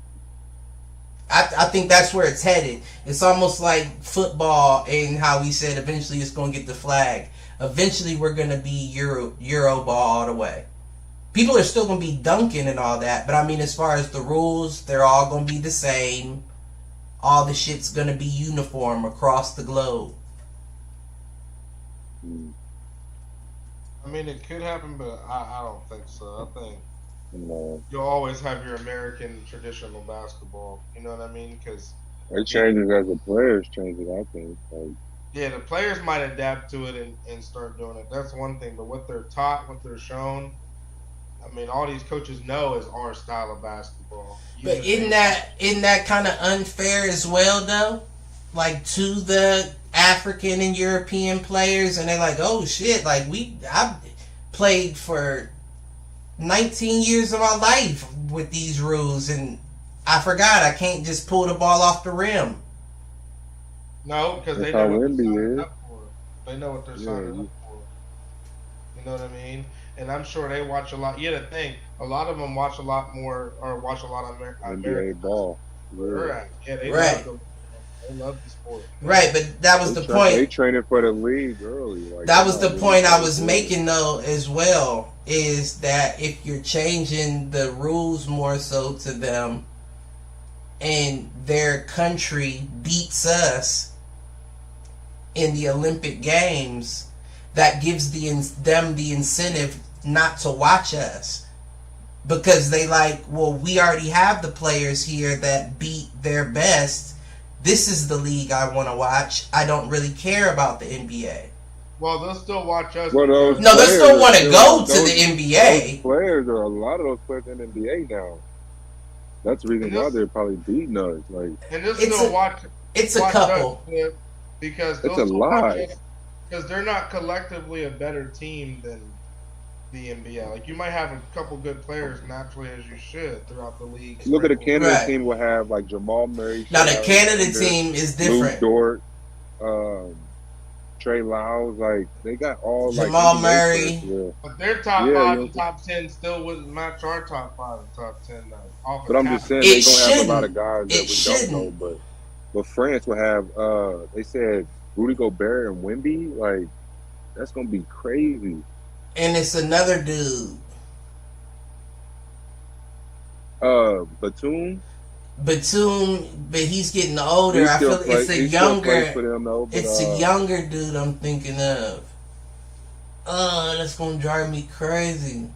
I think that's where it's headed. It's almost like football and how we said eventually it's going to get the flag. Eventually we're going to be Euro ball all the way. People are still going to be dunking and all that, but I mean as far as the rules, they're all going to be the same. All the shit's going to be uniform across the globe. I mean, it could happen, but I don't think so. I think No. you'll always have your American traditional basketball. You know what I mean? Because It changes as the players change it, I think. Like, yeah, the players might adapt to it and start doing it. That's one thing. But what they're taught, what they're shown, I mean, all these coaches know is our style of basketball. But isn't that kind of unfair as well, though? Like, to the African and European players, and they're like, oh shit, like I've played for 19 years of my life with these rules, and I forgot I can't just pull the ball off the rim. No, because they know what they're signing up for. They know what they're signing up for. You know what I mean? And I'm sure they watch a lot. You got to think, a lot of them watch a lot more, or watch a lot of American NBA ball. Right. Yeah, they love the sport. Right, but that was the point. They training for the league early. Like, that was the point I was making, though, as well, is that if you're changing the rules more so to them, and their country beats us in the Olympic Games, that gives them the incentive not to watch us. Because they like, well, we already have the players here that beat their best. This is the league I want to watch. I don't really care about the NBA. Well, they'll still watch us. Well, no, they still want to go to the NBA. Players are a lot of those players in the NBA now. That's the reason why they're probably beating us. Like, and they'll still watch. It's a couple. Because it's a lot. Because they're not collectively a better team than the NBA. Like, you might have a couple good players naturally, as you should, throughout the league. Look at the Canada team will have like Jamal Murray. Now the Canada team is different. Luke Dort, Trey Lyles, like they got all Jamal like Murray. Yeah. But their top 5 and top 10 still wouldn't match our top 5 and top 10 though. But I'm just saying they're gonna have a lot of guys that we don't know. But France will have they said Rudy Gobert and Wemby, like that's gonna be crazy. And it's another dude. Batum, but he's getting older. I feel it's a younger. It's a younger dude I'm thinking of. That's gonna drive me crazy.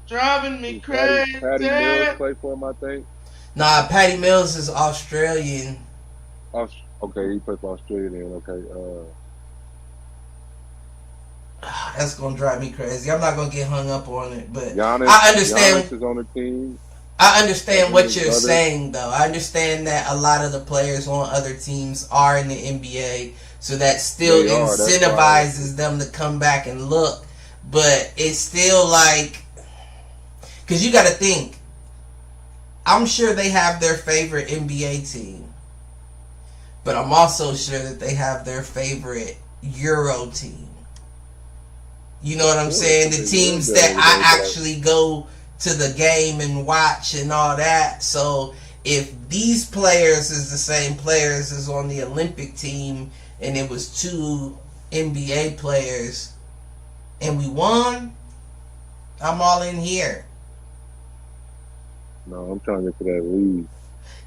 Driving me crazy. Patty Mills play for him, I think. Nah, Patty Mills is Australian. Okay, he plays for Australia then. Okay. That's gonna drive me crazy. I'm not gonna get hung up on it, but I understand. Giannis is on the team. I understand what you're saying, though. I understand that a lot of the players on other teams are in the NBA, so that still incentivizes them to come back and look. But it's still like, because you got to think, I'm sure they have their favorite NBA team, but I'm also sure that they have their favorite Euro team. You know what I'm saying? The teams that I actually go to the game and watch and all that. So if these players is the same players as on the Olympic team and it was 2 NBA players and we won, I'm all in here. No, I'm trying to get to that league.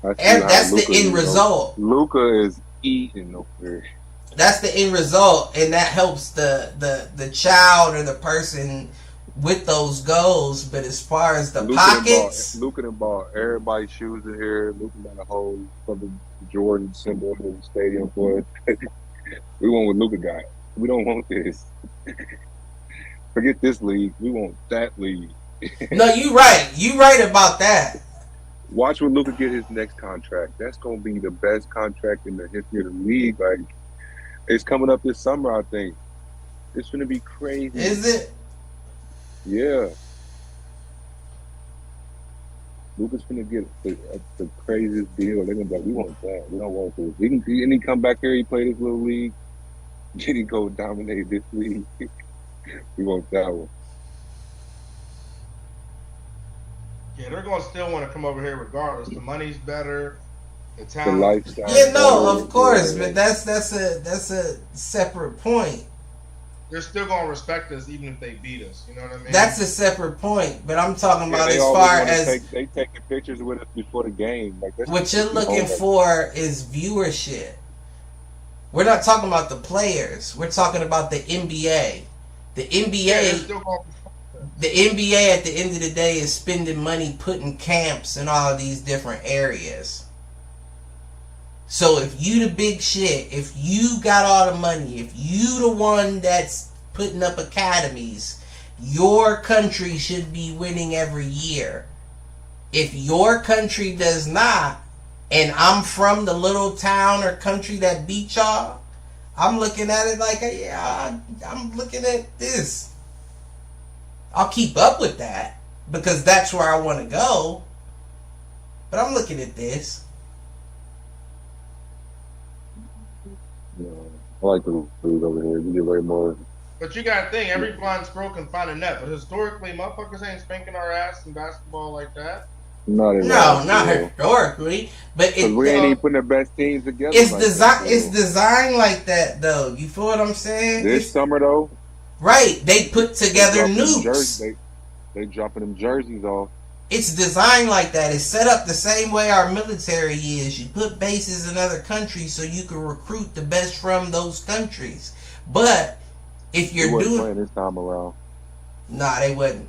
That's the end result. Luka is eating over there. That's the end result, and that helps the child or the person with those goals, but as far as the Luka pockets, Luka and ball everybody's shoes in here. Luka got a whole fucking Jordan symbol in the stadium for it. We want what Luka got. We don't want this. Forget this league. We want that league. No, you right. You right about that. Watch when Luka get his next contract. That's gonna be the best contract in the history of the league. Like, it's coming up this summer, I think. It's gonna be crazy. Is it? Yeah. Luka's gonna get the craziest deal. They're gonna be like, we want that. We don't want this. He come back here. He play this little league. Then he go dominate this league. We want that one. Yeah, they're going to still want to come over here regardless. The money's better, the The talent. lifestyle. Yeah, no, of course, Yeah. but that's a separate point. They're still going to respect us even if they beat us. You know what I mean? As a separate point. But I'm talking about they as always far wanna as they taking pictures with us before the game. Like, that's what you're looking for is viewership. We're not talking about the players. We're talking about the NBA. The NBA, the NBA at the end of the day is spending money putting camps in all of these different areas. So if you the big shit, if you got all the money, if you the one that's putting up academies, your country should be winning every year. If your country does not, and I'm from the little town or country that beat y'all, I'm looking at it like, yeah, I'm looking at this. I'll keep up with that because that's where I want to go. But I'm looking at this. Yeah, I like the food over here. You get way more. But you got to think, every blind squirrel can find a net. But historically, motherfuckers ain't spanking our ass in basketball like that. Not historically, but we ain't even putting the best teams together. It's it's designed like that, though. You feel what I'm saying? This summer, though, right? They put together nukes. They dropping them jerseys off. It's designed like that. It's set up the same way our military is. You put bases in other countries so you can recruit the best from those countries. But if you're doing playing this time around, nah, they wouldn't.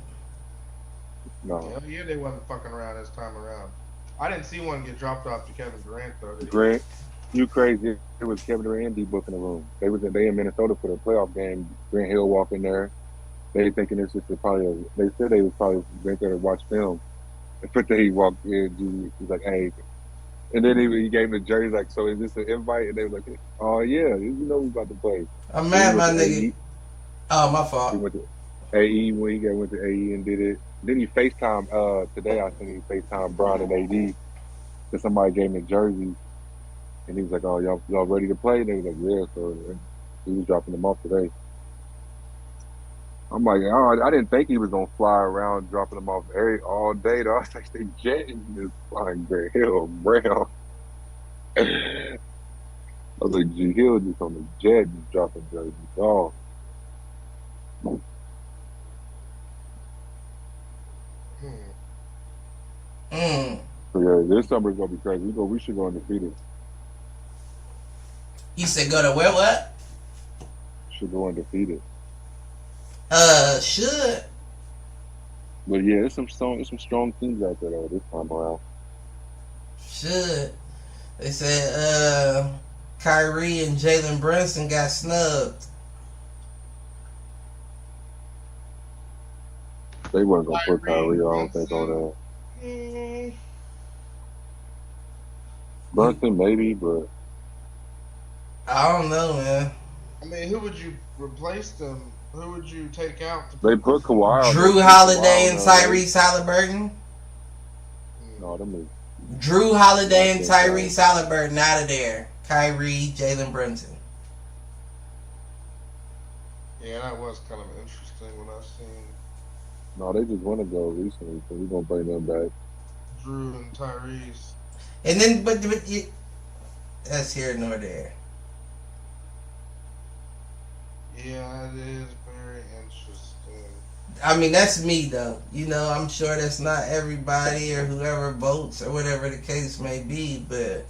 No. Hell yeah, they wasn't fucking around this time around. I didn't see one get dropped off to Kevin Durant though. Grant, you crazy? It was Kevin Durant and D-Book in the room. They in Minnesota for the playoff game. Grant Hill walked in there. They thinking this is probably. They said they was probably went there to watch film. But then he walked in. He's like, hey. And then he gave him the jersey, like, so is this an invite? And they were like, oh yeah, you know we about to play. I'm mad, my nigga. Oh, my fault. He went to AE when he went to AE and did it. Then he FaceTime today. I think he FaceTime Bron and AD because somebody gave him a jersey, and he was like, "Oh, y'all ready to play?" And they was like, "Yeah." So he was dropping them off today. I'm like, oh, I didn't think he was gonna fly around dropping them off all day. Though I was like, they jetting this flying Grant Hill Brown. I was like, G Hill just on the jet just dropping jerseys off. So yeah, this summer's gonna be crazy. We should go undefeated. You said go to where? What? Should go undefeated. Should. But yeah, there's some strong teams out there though this time around. Should. They said Kyrie and Jalen Brunson got snubbed. They weren't gonna put Kyrie, I don't think, on that. Brunson maybe, but I don't know, man. I mean, who would you replace them? Who would you take out? They put Kawhi. Drew Holiday and Tyrese Halliburton. No, them is. Drew Holiday and Tyrese Halliburton out of there. Kyrie, Jalen Brunson. Yeah, that was kind of interesting when I seen. No, they just want to go recently, so we're gonna bring them back. Drew and Tyrese. And then, but that's here nor there. Yeah, it is very interesting. I mean, that's me though. You know, I'm sure that's not everybody or whoever votes or whatever the case may be, but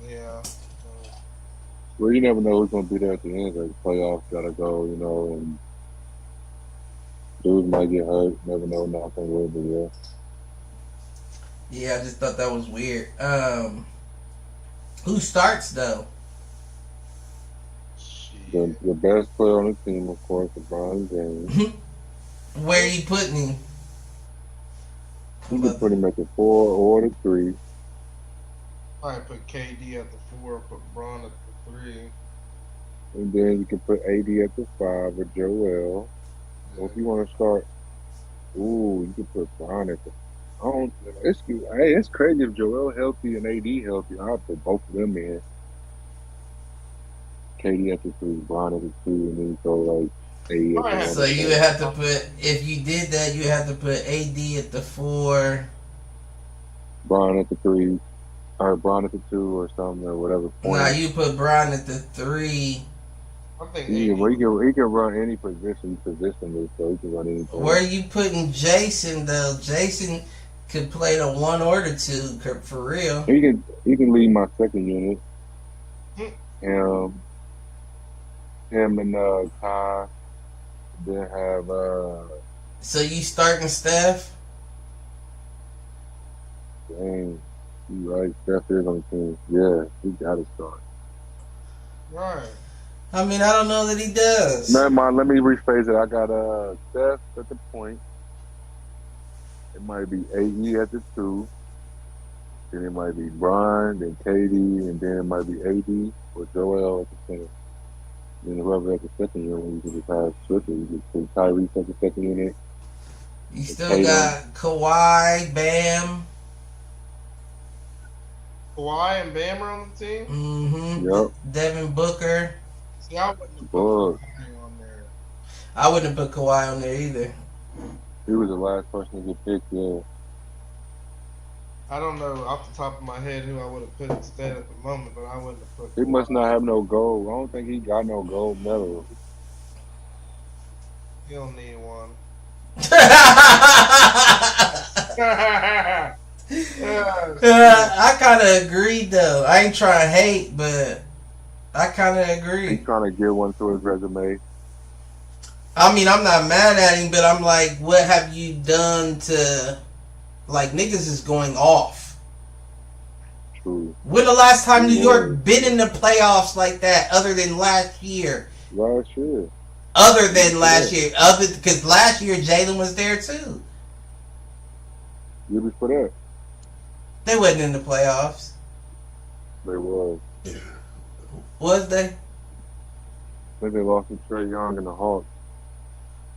yeah. Well, you never know who's gonna be there at the end. Like playoffs gotta go, you know, and Dudes might get hurt. Never know. Knock on wood, but yeah. Yeah, I just thought that was weird. Who starts though? The best player on the team, of course, LeBron James. Where are you putting him? You can put him at the 4 or the 3. I put KD at the 4, put Bron at the 3. And then you can put AD at the 5 or Joel. Or if you want to start, you can put Bron at the. It's crazy if Joel healthy and AD healthy. I'll put both of them in. KD at the 3, Bron at the 2, and then throw like AD at the 1. So you would have to put, if you did that, you have to put AD at the 4. Bron at the 3. Or Bron at the 2 or something or whatever. Nah, you put Bron at the 3. I think he can run any position positionless, so he can run anything. Where are you putting Jason though? Jason could play the 1 or the 2 for real. He can lead my second unit. Him and Kai. Then have So you starting Steph? Dang, you right. Steph is on the team. Yeah, he gotta start. Right. I mean, I don't know that he does. Never mind, let me rephrase it. I got Steph at the point. It might be AE at the 2. Then it might be Brian, then KD, and then it might be AD or Joel at the center. Then whoever at the second unit, you can just have switches. You just put Tyrese at the second unit. You still got Kawhi, Bam. Kawhi and Bam are on the team? Mm-hmm. Yep. Devin Booker. See, I wouldn't have put Kawhi on there. I wouldn't put Kawhi on there either. He was the last person to get picked, yeah. I don't know off the top of my head who I would have put instead at the moment, but I wouldn't have put He must not have no gold. I don't think he got no gold medal. He don't need one. I kind of agree though. I ain't trying to hate, but I kind of agree. He's trying to get one to his resume. I mean, I'm not mad at him, but I'm like, what have you done to, like, niggas is going off. True. When the last time New York been in the playoffs like that, other than last year? Last year. Other than last year, because last year Jalen was there too. Year before that. They wasn't in the playoffs. They was. Was they? I think they lost to Trae Young and the Hawks.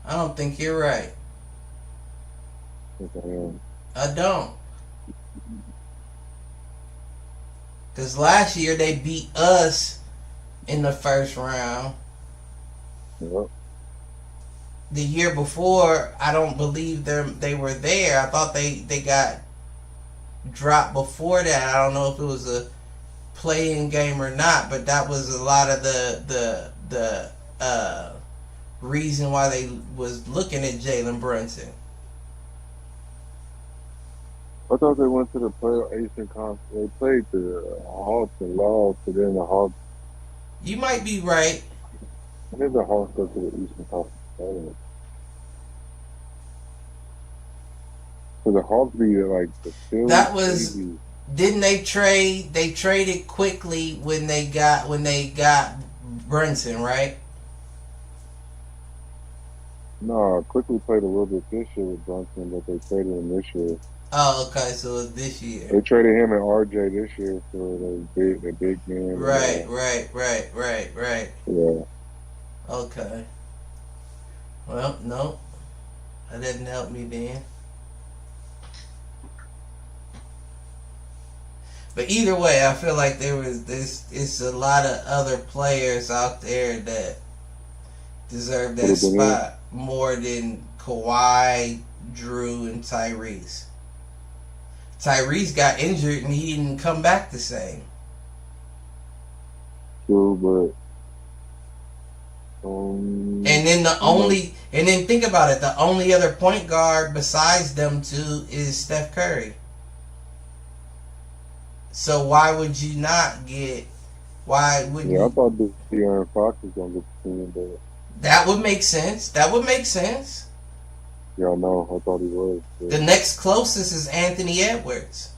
I don't think you're right. I think I am. I don't. Because last year they beat us in the first round. Yep. The year before, I don't believe they were there. I thought they got dropped before that. I don't know if it was a play-in game or not, but that was a lot of the reason why they was looking at Jalen Brunson. I thought they went to the Eastern Conference. They played the Hawks and lost, but then the Hawks. You might be right. I think the Hawks go to the Eastern Conference. So the Hawks be like the Phillies. That was. Didn't they trade? They traded quickly when they got Brunson, right? No, quickly played a little bit this year with Brunson, but they traded him this year. Oh, okay, so it's this year. They traded him and RJ this year for the big man. Right. Yeah. Okay. Well, no, that didn't help me then. But either way, I feel like there was this. It's a lot of other players out there that deserve that spot more than Kawhi, Drew, and Tyrese. Tyrese got injured and he didn't come back the same. True, but and then think about it. The only other point guard besides them two is Steph Curry. So why would you not get? Why wouldn't? Yeah, I thought De'Aaron Fox was gonna get the team, but that would make sense. Yeah, no, I thought he was. Yeah. The next closest is Anthony Edwards.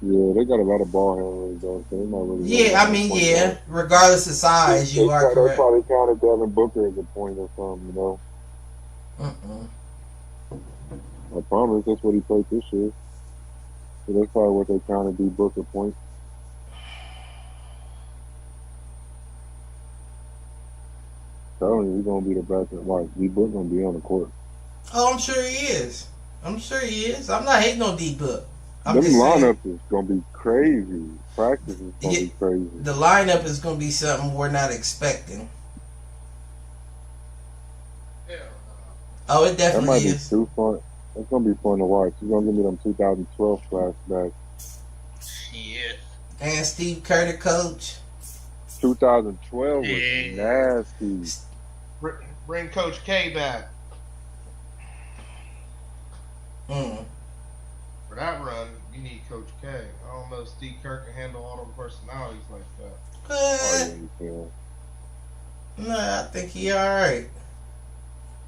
Yeah, they got a lot of ball handlers though, so they're not really. Yeah, I mean, yeah. Regardless of size, you are correct. They probably counted Devin Booker as a point or something, you know. I promise that's what he played this year. So that's probably what they counted D Booker points. Telling you, he's gonna be the best. Like D Book gonna be on the court. Oh, I'm sure he is. I'm not hating on D Book. Them lineup is gonna be crazy. Practice is gonna be crazy. The lineup is gonna be something we're not expecting. Yeah. Oh, it definitely is. That might be too fun. It's gonna be fun to watch. He's gonna give me them 2012 flashbacks. Shit. And Steve Kerr, the coach. 2012 was nasty. Bring Coach K back. For that run, you need Coach K. I don't know if Steve Kerr can handle all them personalities like that. Nah, I think he alright.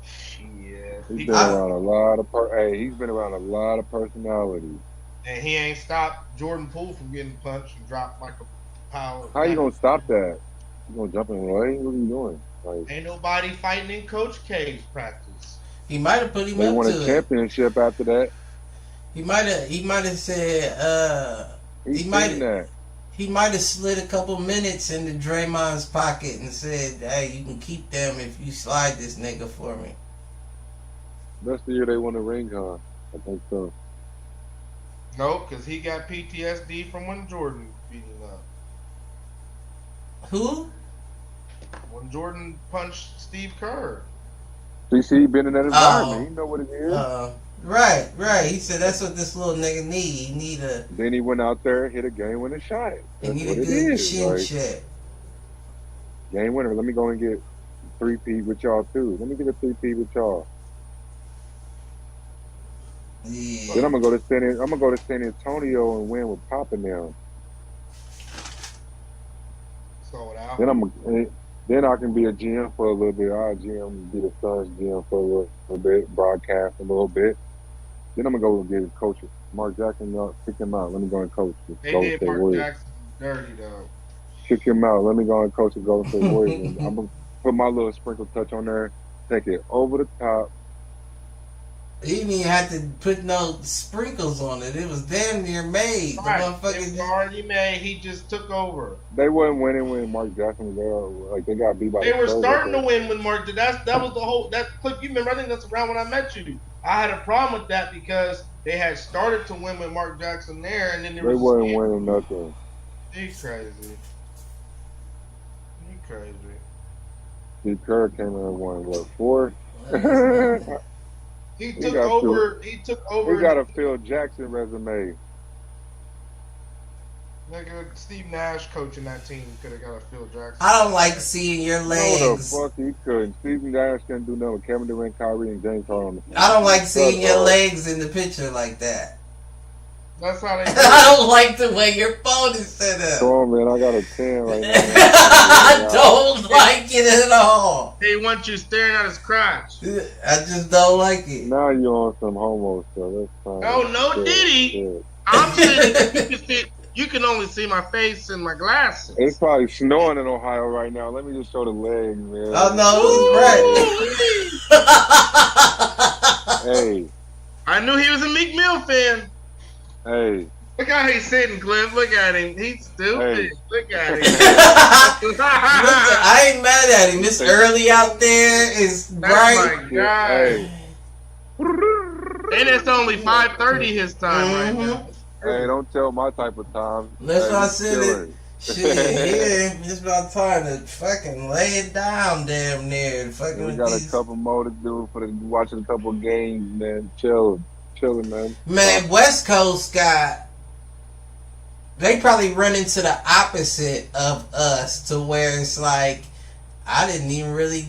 Shit. He's been around a lot of he's been around a lot of personalities. And he ain't stopped Jordan Poole from getting punched and dropped like a power. How you gonna stop that? You gonna jump in the way? What are you doing? Like, ain't nobody fighting in Coach K's practice. He might have put him up to it. They won a championship after that. He might have said he might have slid a couple minutes into Draymond's pocket and said, "Hey, you can keep them if you slide this nigga for me." That's the year they won the ring, huh? I think so. No, because he got PTSD from when Jordan beat him up. Who? When Jordan punched Steve Kerr. He been in that environment. He know what it is. Right. He said that's what this little nigga need. He need a. Then he went out there, hit a game-winning shot. He need a good chin check. Game winner. Let me go and get 3P with y'all too. Let me get a 3P with y'all. Yeah. Then I'm gonna go to San Antonio and win with Papa now. Sold out. Then I can be a GM for a little bit. I'll be the Suns GM for a little bit, broadcast a little bit. Then I'm gonna go and get coach Mark Jackson. Kick him out. Let me go and coach. They did Mark Jackson dirty though. Kick him out. Let me go and coach the Golden State Warriors. I'm gonna put my little sprinkle touch on there. Take it over the top. He didn't even have to put no sprinkles on it. It was damn near made. Right. It was already made. He just took over. They wasn't winning when Mark Jackson was there. Like they got beat by. They were starting to win when Mark. That was the whole clip. You remember? I think that's around when I met you. I had a problem with that because they had started to win with Mark Jackson there, and then they wasn't winning nothing. You crazy. Steve Kerr came in and won what 4? He took over. He got a Phil Jackson resume. Nigga, Steve Nash coaching that team could have got a Phil Jackson. I don't like seeing your legs. No, the fuck he couldn't. Steve Nash couldn't do nothing with Kevin Durant, Kyrie, and James Harden. I don't like seeing your legs in the picture like that. That's how they. I don't like the way your phone is set up. Come on, man. I got a 10 right now. I don't like it at all. They want you staring at his crotch. I just don't like it. Now you're on some homo stuff. That's fine. Oh, no, Diddy. I'm sitting. You can only see my face and my glasses. It's probably snowing in Ohio right now. Let me just show the legs, man. Oh, no, it was great. Hey. I knew he was a Meek Mill fan. Hey. Look how he's sitting, Cliff. Look at him. He's stupid. Hey. Look at him. I ain't mad at him. It's early out there. It's bright. Oh, my God. Hey. And it's only 5:30 his time right now. Hey, don't tell my type of time. That's why I said it. Shit, it's about time to fucking lay it down damn near. We got a couple more to do for watching a couple of games, man. Chilling, man. Man, West Coast they probably run into the opposite of us to where it's like, I didn't even really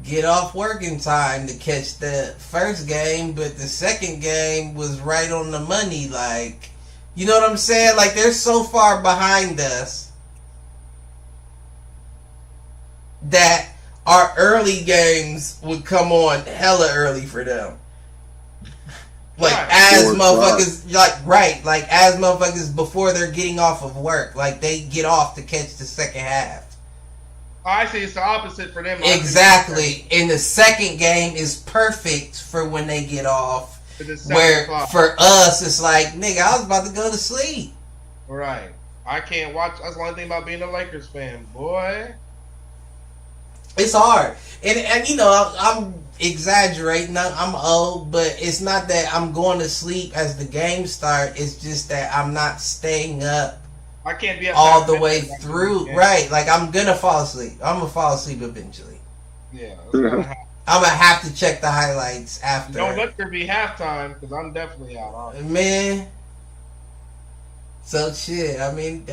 get off work in time to catch the first game, but the second game was right on the money. Like, you know what I'm saying? Like, they're so far behind us that our early games would come on hella early for them. Like as motherfuckers, like as motherfuckers before they're getting off of work, like they get off to catch the second half. I see. It's the opposite for them. Exactly. And the second game is perfect for when they get off. Where for us, it's like, nigga, I was about to go to sleep. Right. I can't watch. That's the only thing about being a Lakers fan, boy. It's hard. And you know, I'm exaggerating. I'm old, but it's not that I'm going to sleep as the game start. It's just that I'm not staying up. I can't be up all the way through. Right. Like, I'm going to fall asleep. I'm going to fall asleep eventually. Yeah. I'm going to have to check the highlights after. Don't let there be halftime, because I'm definitely out. Man. So, shit. I mean,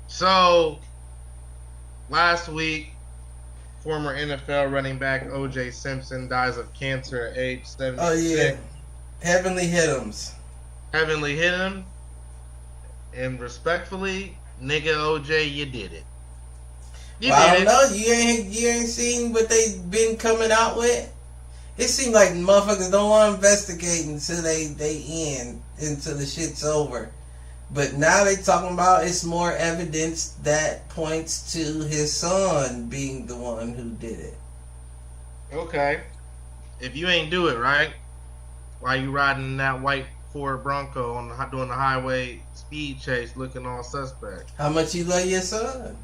So, last week, former NFL running back O.J. Simpson dies of cancer at age 76. Oh, yeah. Heavenly hit him. Heavenly hit him. And respectfully, nigga OJ, you did it. I don't know. You ain't seen what they been coming out with? It seems like motherfuckers don't want to investigate until they end, until the shit's over. But now they talking about it's more evidence that points to his son being the one who did it. Okay. If you ain't do it, right? Why you riding in that white Ford Bronco doing the highway speed chase looking all suspect? How much you love your son?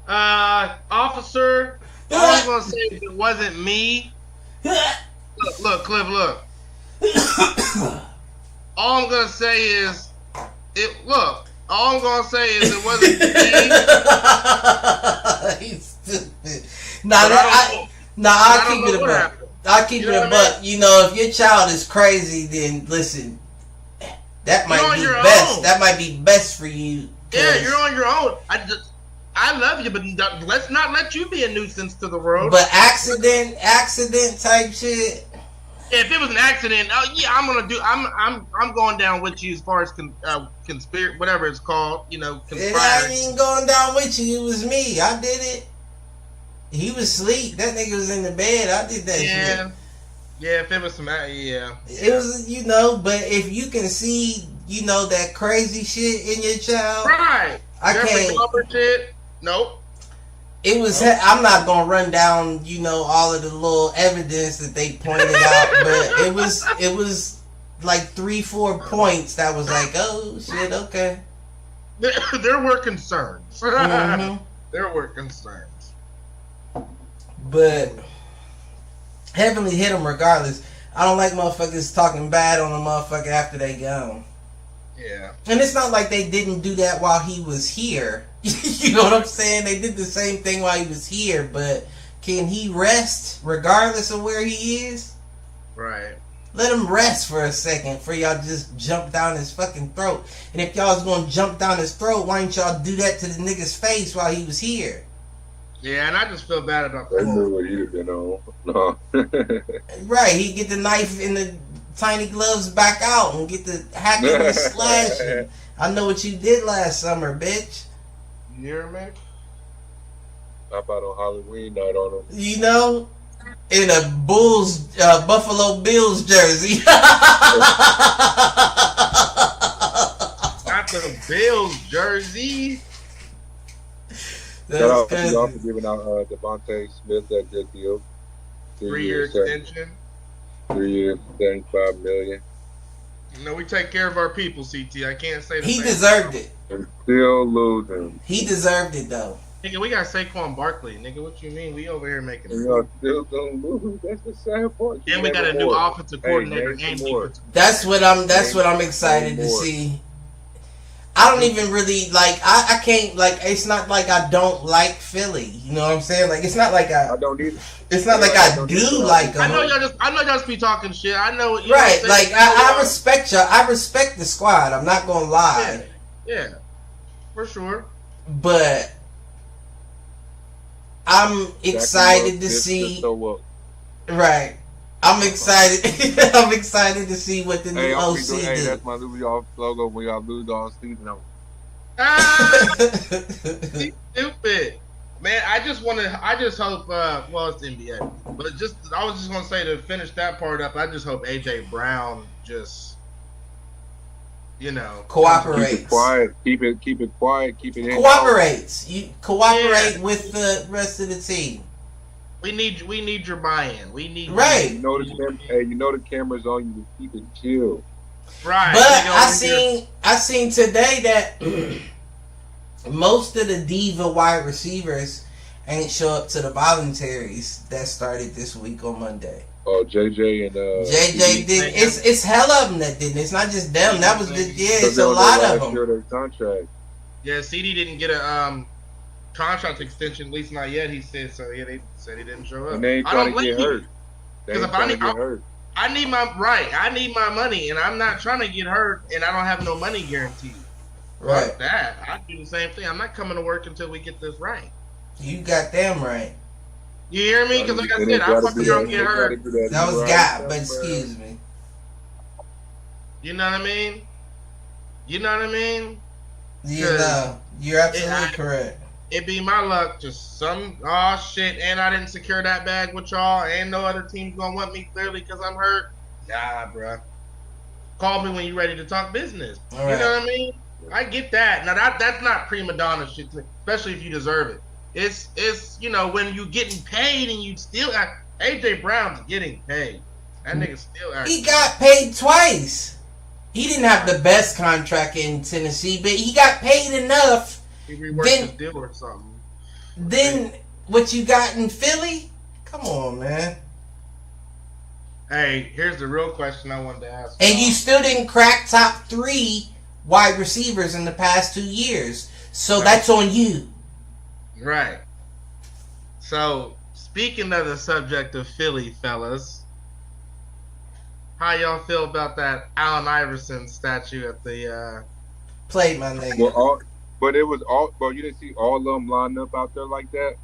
Officer, all I'm going to say is it wasn't me. Look, Cliff, look. All I'm going to say is, it wasn't me. He's stupid. I'll keep it a buck. I'll keep it a buck. You know, if your child is crazy, then listen, that might be best. Own. That might be best for you. Yeah, you're on your own. I love you, but let's not let you be a nuisance to the world. But accident type shit. If it was an accident, I'm going down with you as far as conspiracy, whatever it's called. You know, conspiring. I ain't going down with you. It was me. I did it. He was asleep. That nigga was in the bed. I did that shit. Yeah, if it was some, yeah. It was, you know, but if you can see, you know, that crazy shit in your child. Right. I can't. Shit. Nope. It was, I'm not going to run down, you know, all of the little evidence that they pointed out, but it was like 3-4 points that was like, oh, shit, okay. There were concerns. Mm-hmm. There were concerns. But heavenly hit him regardless. I don't like motherfuckers talking bad on a motherfucker after they gone. Yeah. And it's not like they didn't do that while he was here. You know what I'm saying? They did the same thing while he was here, but can he rest regardless of where he is? Right. Let him rest for a second before y'all just jump down his fucking throat. And if y'all was gonna jump down his throat, why didn't y'all do that to the nigga's face while he was here? Yeah, and I just feel bad about that. That's what he'd have been on. No. Right, he get the knife in the tiny gloves back out and get the hacking and slashing. I know what you did last summer, bitch. You hear me? Hop out on Halloween night on him. You know? In a Buffalo Bills jersey. Not the Bills jersey. Shout out to y'all for giving out Devontae Smith that good deal. 3-year extension. 3 years, $75 million. You know, we take care of our people, CT. I can't say that. He deserved it. And still losing. He deserved it, though. Nigga, we got Saquon Barkley. Nigga, what you mean? We over here making it. Y'all still gonna lose. That's the sad part. And we got a new offensive coordinator. That's what I'm excited to see. I don't even really like. I can't like. It's not like I don't like Philly. You know what I'm saying? Like it's not like I don't either. It's not like I do like them. I know y'all just be talking shit. I know. Right? Like I respect y'all. I respect the squad. I'm not gonna lie. Yeah, for sure. But I'm excited to see. Right. I'm excited. I'm excited to see what the new OC do. Hey, that's my lose y'all logo when y'all lose all season. Stupid. Man, I just hope. Well, it's the NBA, but I was just gonna say to finish that part up. I just hope AJ Brown just, cooperates. Keep it quiet. Keep it quiet. Keep it in. Cooperates. You cooperate with the rest of the team. We need your buy-in. We need right. You know the camera's on you. Keep it chill. Right. But I seen today that most of the diva wide receivers ain't show up to the voluntaries that started this week on Monday. Oh, JJ and JJ did. It's hella of them that didn't. It's not just them. That was it's a lot of them. Their contract. Yeah, CD didn't get a contract extension, at least not yet. He said so. Yeah, they said he didn't show up. And they ain't trying to get hurt. Because if I need my money, and I'm not trying to get hurt, and I don't have no money guaranteed. Right. Like that, I do the same thing. I'm not coming to work until we get this right. You got them right. You hear me? Because like I said, I fucking don't get hurt. That was God, but excuse me. You know what I mean? Yeah, you're absolutely correct. It be my luck, just some shit, and I didn't secure that bag with y'all, and no other team's gonna want me clearly because I'm hurt. Nah, bruh. Call me when you're ready to talk business. All right. You know what I mean? I get that. Now that's not prima donna shit, especially if you deserve it. It's when you getting paid and you still AJ Brown's getting paid. That nigga still he got paid twice. He didn't have the best contract in Tennessee, but he got paid enough. He reworked his deal or something. Then what you got in Philly? Come on, man. Hey, here's the real question I wanted to ask. And you still didn't crack top 3 wide receivers in the past 2 years. So that's on you. Right. So, speaking of the subject of Philly, fellas, how y'all feel about that Allen Iverson statue at the played my nigga? But it was all. But you didn't see all of them lined up out there like that.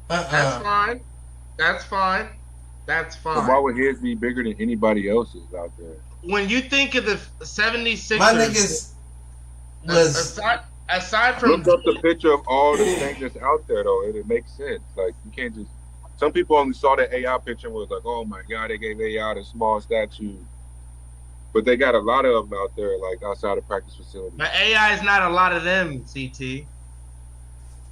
That's fine. So why would his be bigger than anybody else's out there? When you think of the 76ers, my niggas was aside from look up the picture of all the things that's out there though. It makes sense. Like you can't just. Some people only saw the AI picture and was like, "Oh my god, they gave AI the small statue." But they got a lot of them out there, like outside the practice facility. But AI is not a lot of them, CT.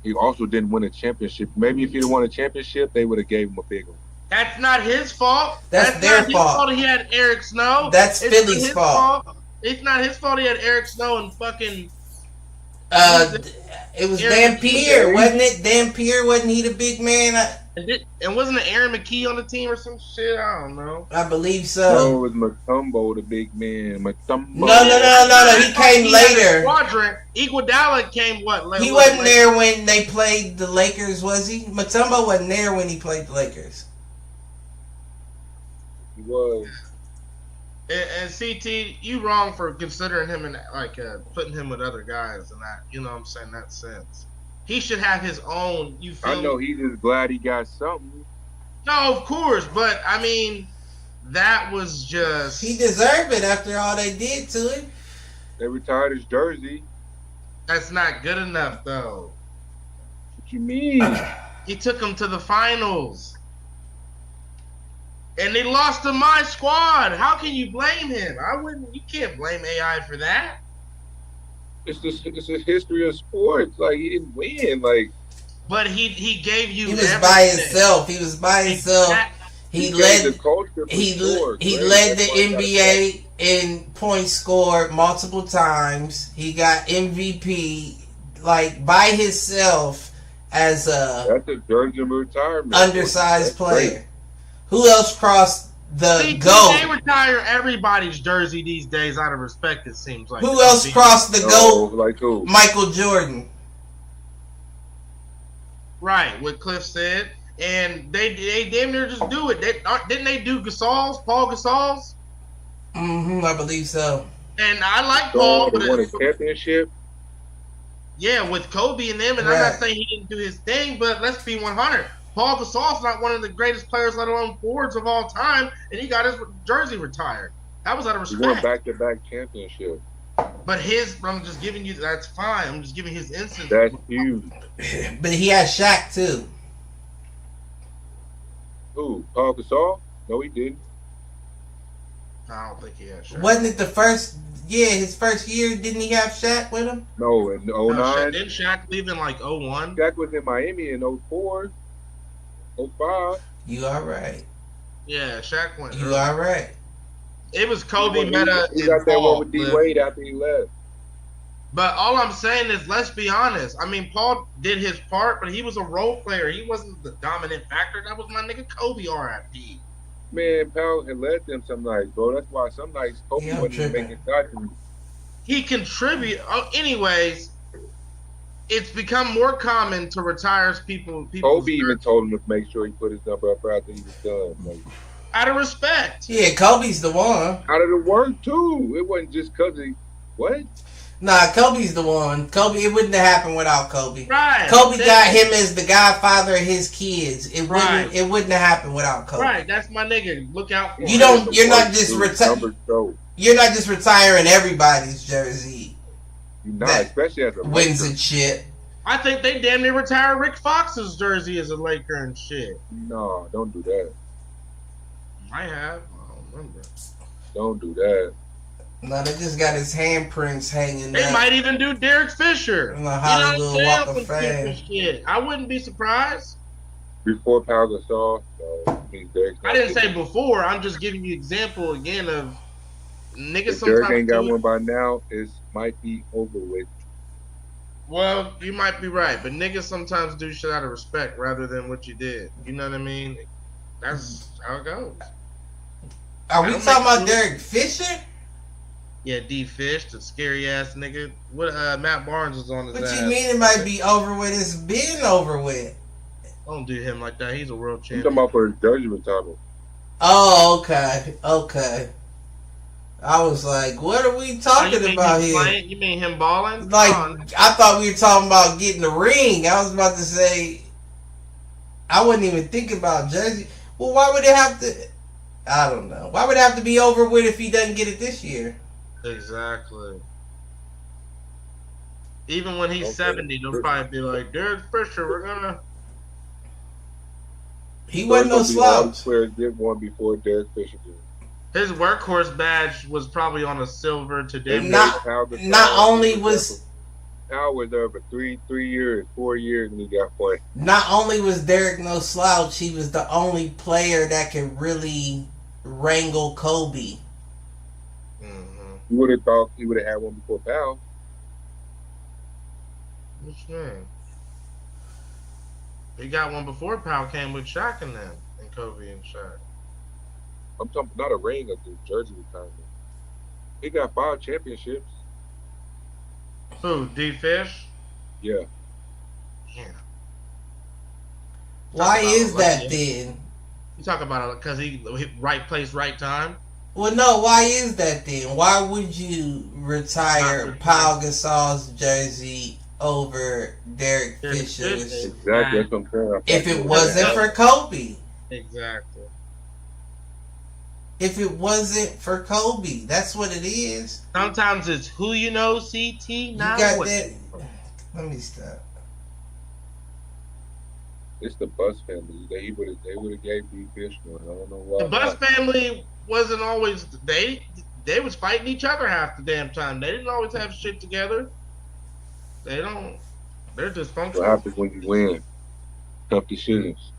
He also didn't win a championship. Maybe if he'd won a championship, they would have gave him a big one. That's not his fault. That's their not fault. His fault. He had Eric Snow. That's Philly's fault. It's not his fault. He had Eric Snow and fucking. It was Dan Pierre, wasn't it? Dan Pierre, wasn't he the big man? And wasn't it Aaron McKee on the team or some shit? I don't know. I believe so. No, it was Mutombo, the big man. Mutombo. No. He came later. Squadron. Iguodala came what? He wasn't there when they played the Lakers, was he? Mutombo wasn't there when he played the Lakers. He was. And CT, you wrong for considering him in putting him with other guys and that. You know what I'm saying? That sense. He should have his own. You feel I know he's just glad he got something. No, of course, but I mean, that was just. He deserved it after all they did to him. They retired his jersey. That's not good enough, though. What you mean? He took him to the finals. And they lost to my squad. How can you blame him? You can't blame AI for that. It's a history of sports. Like, he didn't win. Like, but he gave you. He was by himself. He led the culture. He led the NBA in points scored multiple times. He got MVP by himself as that's a jersey retirement. Undersized player. Great. Who else crossed the goal? They retire everybody's jersey these days out of respect. It seems like. Who else crossed the goal? Like who? Michael Jordan. Right, what Cliff said, and they damn near just do it. Didn't they do Paul Gasol's? I believe so. And I like Paul. They won a championship. Yeah, with Kobe and them, and right. I'm not saying he didn't do his thing, but let's be 100. Paul Gasol's not one of the greatest players, let alone forwards of all time, and he got his jersey retired. That was out of respect. He won back-to-back championship. But I'm just giving you. That's fine. I'm just giving his instance. That's huge. But he had Shaq too. Who? Paul Gasol? No, he didn't. I don't think he had Shaq. Wasn't it the first? Yeah, his first year. Didn't he have Shaq with him? No, in 09. Didn't Shaq leave in like 01? Shaq was in Miami in 04, 05. You are right. Yeah, Shaq went. You are right. It was Kobe, Meta, He got that one with D Wade after he left. But all I'm saying is, let's be honest. I mean, Paul did his part, but he was a role player. He wasn't the dominant factor. That was my nigga Kobe, R.I.P. Man, Powell had led them some nights, bro. That's why some nights Kobe wasn't even making shots. He contributed. Oh, anyways, it's become more common to retire people. Kobe even told him to make sure he put his number up after he was done. Like, out of respect. Yeah, Kobe's the one. Out of the work too. It wasn't just because he what? Nah, Kobe's the one. Kobe, it wouldn't have happened without Kobe. Right. Kobe got him as the godfather of his kids. It Right. wouldn't have happened without Kobe. Right, that's my nigga. Look out for him. You're not just retiring everybody's jersey. You're not, especially as a wins Laker. and shit. I think they damn near retired Rick Fox's jersey as a Laker and shit. No, don't do that. Might have. I don't remember. Don't do that. No, they just got his handprints hanging They up. might even do Derek Fisher. In the Hollywood Walk of Fame. Shit. I wouldn't be surprised. Before Pau Gasol, no, I didn't say before. I'm just giving you example again of niggas. If Derek ain't got one by now, it might be over with. Well, you might be right, but niggas sometimes do shit out of respect rather than what you did. You know what I mean? That's how it goes. Are we talking about Derek Fisher? Yeah, D Fish, the scary ass nigga. What Matt Barnes was on his ass. What you mean it might be over with? It's been over with. Don't do him like that. He's a world champion. You talking about for his jersey retirement? Oh, okay. I was like, what are we talking about here? You mean him balling? Like, I thought we were talking about getting the ring. I was about to say, I wouldn't even think about jersey. Well, why would it have to? I don't know. Why would it have to be over with if he doesn't get it this year? Exactly. Even when he's 70, they'll probably be like, Derek Fisher, we're gonna. He wasn't no slouch. Players did one before Derek Fisher did. His workhorse badge was probably on a silver today. Not only was Powell was there for 3 years, 4 years, and he got one. Not only was Derek no slouch, he was the only player that could really wrangle Kobe. You would have thought he would have had one before Powell. Which man? He got one before Powell came with Shaq and them, and Kobe and Shaq. I'm talking not a ring of the jersey retirement. He got 5 championships. Who? D Fish? Yeah. Yeah. Why is that then? You talk about it because he right place, right time. Well, no. Why is that then? Why would you retire Pau Gasol's jersey over Derek Fisher's? Exactly. That's what I'm saying. If it wasn't for Kobe. Exactly. If it wasn't for Kobe, that's what it is. Sometimes it's who you know, CT, not you got what. that. Let me stop. It's the Bus family. They would have gave D Fish one. I don't know why. The Bus family wasn't always they was fighting each other half the damn time. They didn't always have shit together. They're dysfunctional. What happens when you win? Tough decisions.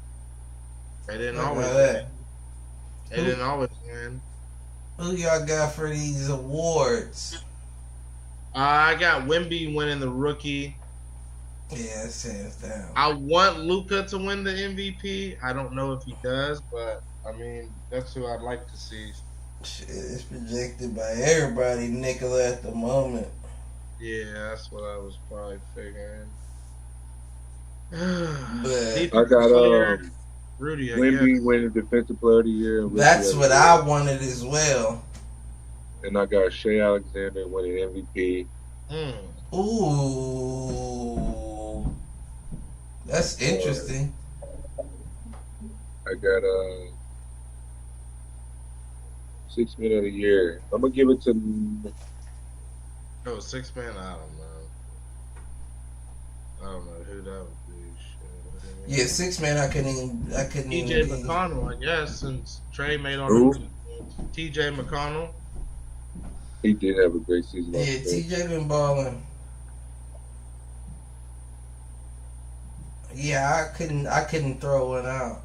They didn't always win. They didn't always win. Who y'all got for these awards? I got Wemby winning the rookie. Yeah, that's hands down. I want Luka to win the MVP. I don't know if he does, but I mean that's who I'd like to see. Shit, it's projected by everybody, Nikola, at the moment. Yeah, that's what I was probably figuring. But I got Rudy, Wemby winning Defensive Player of the Year. And that's what I wanted as well. And I got Shea Alexander winning MVP. Ooh, that's interesting. I got 6 Men of the Year. I'm gonna give it to. Oh, 6-man. I don't know who that would be. Yeah, 6-man. I couldn't TJ even. McConnell, I guess, since Trey made on Who? TJ McConnell. He did have a great season. Yeah, TJ been balling. Yeah, I couldn't throw one out.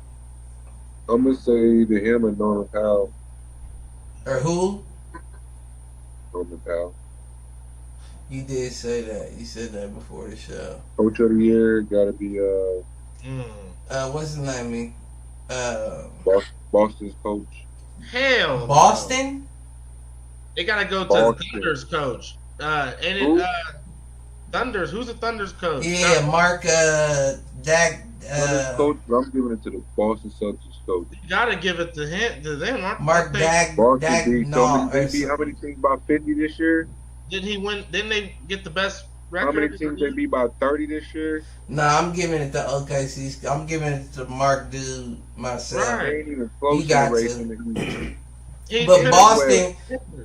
I'm gonna say either him or Norman Powell. Or who? Norman Powell. You did say that. You said that before the show. Coach of the year gotta be What's his name? Boston's coach. Hell, Boston. No. They gotta go to Boston. the Thunder's coach. Thunders. Who's the Thunder's coach? Yeah, Mark Dag. Coach, I'm giving it to the Boston Celtics coach. You gotta give it to him. To them. Mark Dag. Boston No. they beat how many teams by 50 this year? Did he win? Didn't they get the best record? How many teams they beat by 30 this year? Nah, I'm giving it to OKC. I'm giving it to Mark Dude myself. Right. They ain't even close He got to to. the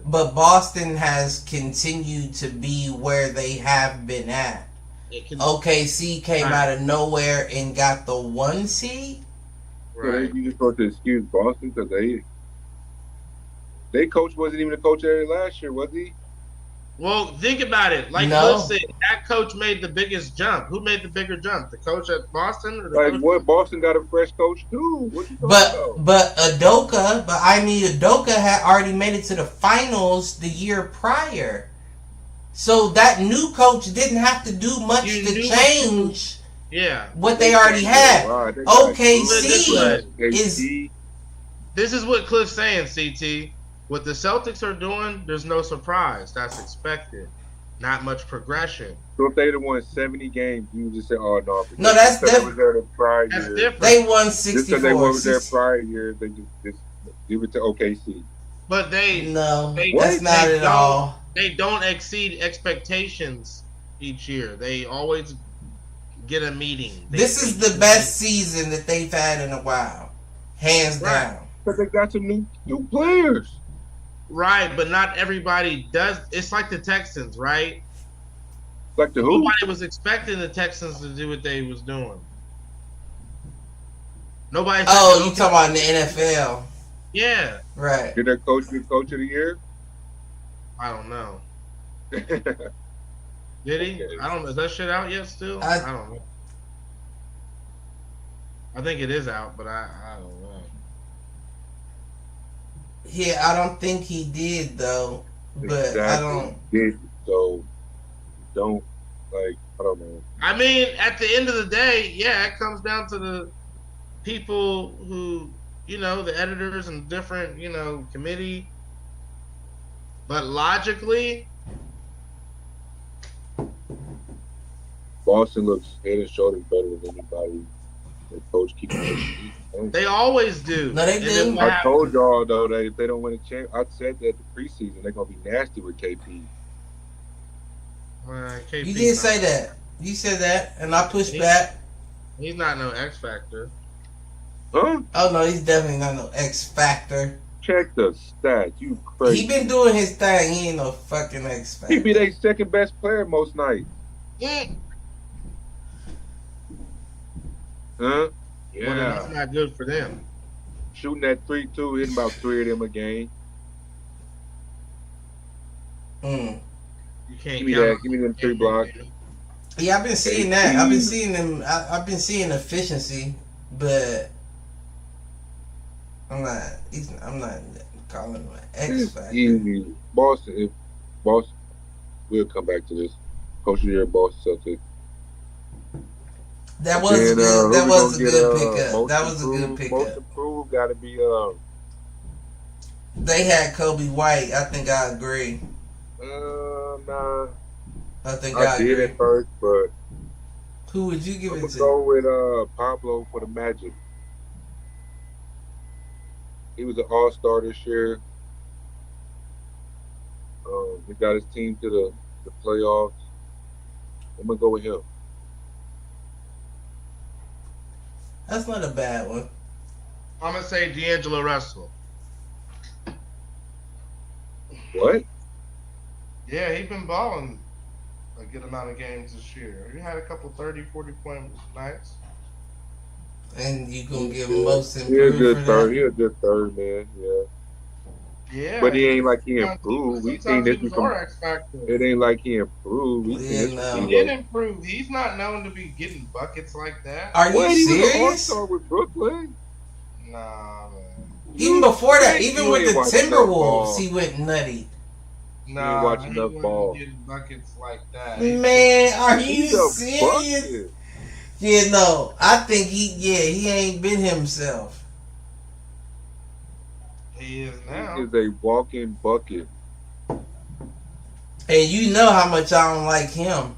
But Boston has continued to be where they have been at. OKC came out of nowhere and got the 1 seed. Right. So you just supposed to excuse Boston because they coach wasn't even a coach there last year, was he? Well, think about it. Like Cliff said, that coach made the biggest jump. Who made the bigger jump? The coach at Boston? Or the what? Boston got a fresh coach too. What you talking about? But Udoka had already made it to the finals the year prior. So that new coach didn't have to do much to change what they already had. OKC is... This is what Cliff's saying, CT. What the Celtics are doing, there's no surprise. That's expected. Not much progression. So if they'd have won 70 games, you would just say, "Oh no." No, that's different. That's different. They won 64. Just because they won their prior year, they just give it to OKC. But that's not at all. They don't exceed expectations each year. They always get a meeting. This is the best season that they've had in a while, hands down. Because they got some new players. Right, but not everybody does. It's like the Texans, right? Like the who? Nobody was expecting the Texans to do what they was doing. Nobody. Oh, you talking about in the NFL? Yeah. Right. Did their coach get coach of the year? I don't know. Did he? I don't know. Is that shit out yet still? I don't know. I think it is out, but I don't know. Yeah, I don't think he did though. But exactly. I don't. Did so? Don't I don't know. I mean, at the end of the day, it comes down to the people who, the editors and different, committee. But logically, Boston looks head and shoulders better than anybody. The coach keeps. They always do. No, they do. I told y'all though that if they don't win a champ, I said that the preseason they're gonna be nasty with KP. KP you did say that. You said that, and I pushed back. He's not no X factor. Huh? Oh no, he's definitely not no X factor. Check the stats. You crazy. He been doing his thing. He ain't no fucking X factor. He be their second best player most nights. Yeah. Huh? Yeah. Well, that's not good for them. Shooting that 3-2, hitting about 3 of them a game. You can't give me them 3 blocks. Yeah, I've been seeing that. I've been seeing them. I've been seeing efficiency, but I'm not calling him an X factor. Easy. Boston. We'll come back to this. Coach of the year, Boston Celtics. That was good. That was a good pickup. That was a good pickup. Most improved got to be. They had Kobe White. I think I agree. Nah. I think I did agree. at first, but who would you give it to? Go with Pablo for the Magic. He was an all-star this year. He got his team to the playoffs. I'm gonna go with him. That's not a bad one. I'm gonna say D'Angelo Russell. What? Yeah, he's been balling a good amount of games this year. He had a couple 30, 40-point nights. And you gonna give him most improved for that? He a good third man, yeah. Yeah, but he ain't like he improved. We seen this was our X factor. It ain't like he improved. He did improve. He's not known to be getting buckets like that. Are you serious? He was an all-star with Brooklyn. Nah, man. Even before that, even with the Timberwolves, he went nutty. Nah, he wasn't getting buckets like that. Man, are you serious? Yeah, no. I think he ain't been himself. He is now. He is a walking bucket. And you know how much I don't like him.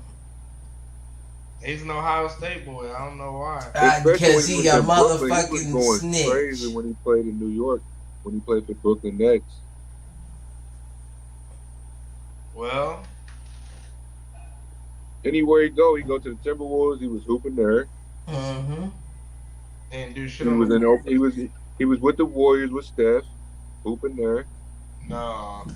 He's an Ohio State boy. I don't know why. Because he a motherfucking he was going snitch. Crazy when he played in New York. When he played for Brooklyn Nets. Well, anywhere he go to the Timberwolves. He was hooping there. Mm-hmm. And do shit. He was with the Warriors with Steph, hooping there. No.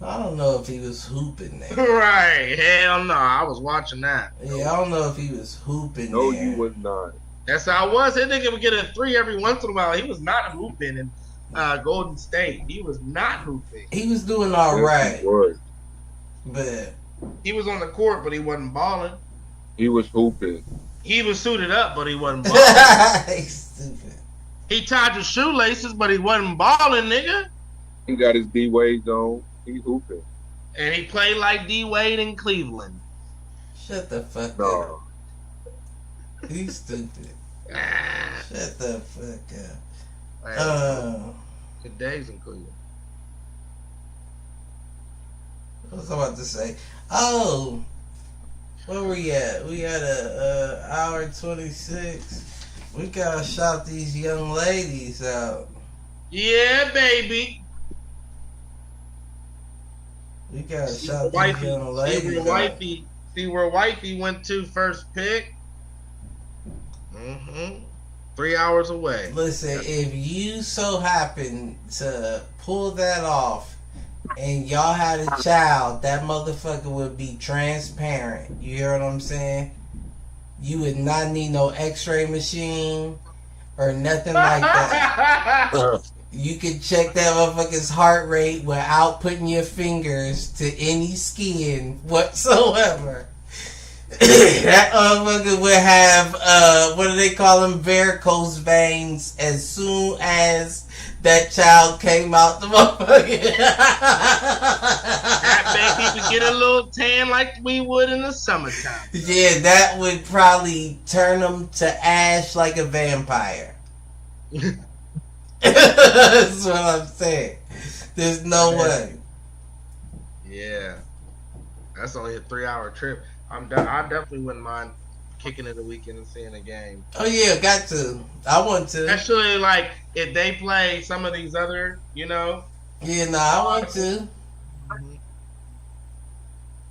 I don't know if he was hooping there. Right. Hell no. I was watching that. Yeah, I don't know if he was hooping there. No, he was not. That's how I was. That nigga would get a 3 every once in a while. He was not hooping in Golden State. He was not hooping. He was doing all right. But he was on the court, but he wasn't balling. He was hooping. He was suited up, but he wasn't balling. He's stupid. He tied his shoelaces, but he wasn't balling, nigga. He got his D Wade on. He hooping. And he played like D Wade in Cleveland. Shut the fuck up. He's stupid. Shut the fuck up. Good days in Cleveland. What was I about to say? Oh, where we at? We at a hour 26. We gotta shout these young ladies out. Yeah, baby. We gotta shout these young ladies out. See where Wifey went to first pick? Mm-hmm. 3 hours away. Listen, if you so happen to pull that off and y'all had a child, that motherfucker would be transparent. You hear what I'm saying? You would not need no x-ray machine or nothing like that. You could check that motherfucker's heart rate without putting your fingers to any skin whatsoever. That motherfucker would have, what do they call them, varicose veins as soon as that child came out the motherfucker. That baby could get a little tan like we would in the summertime. Yeah, that would probably turn him to ash like a vampire. That's what I'm saying. There's no way. Yeah. That's only a 3-hour trip. I definitely wouldn't mind kicking it a weekend and seeing a game. Oh yeah, got to. I want to. Especially like if they play some of these other, Yeah, I want to. Mm-hmm.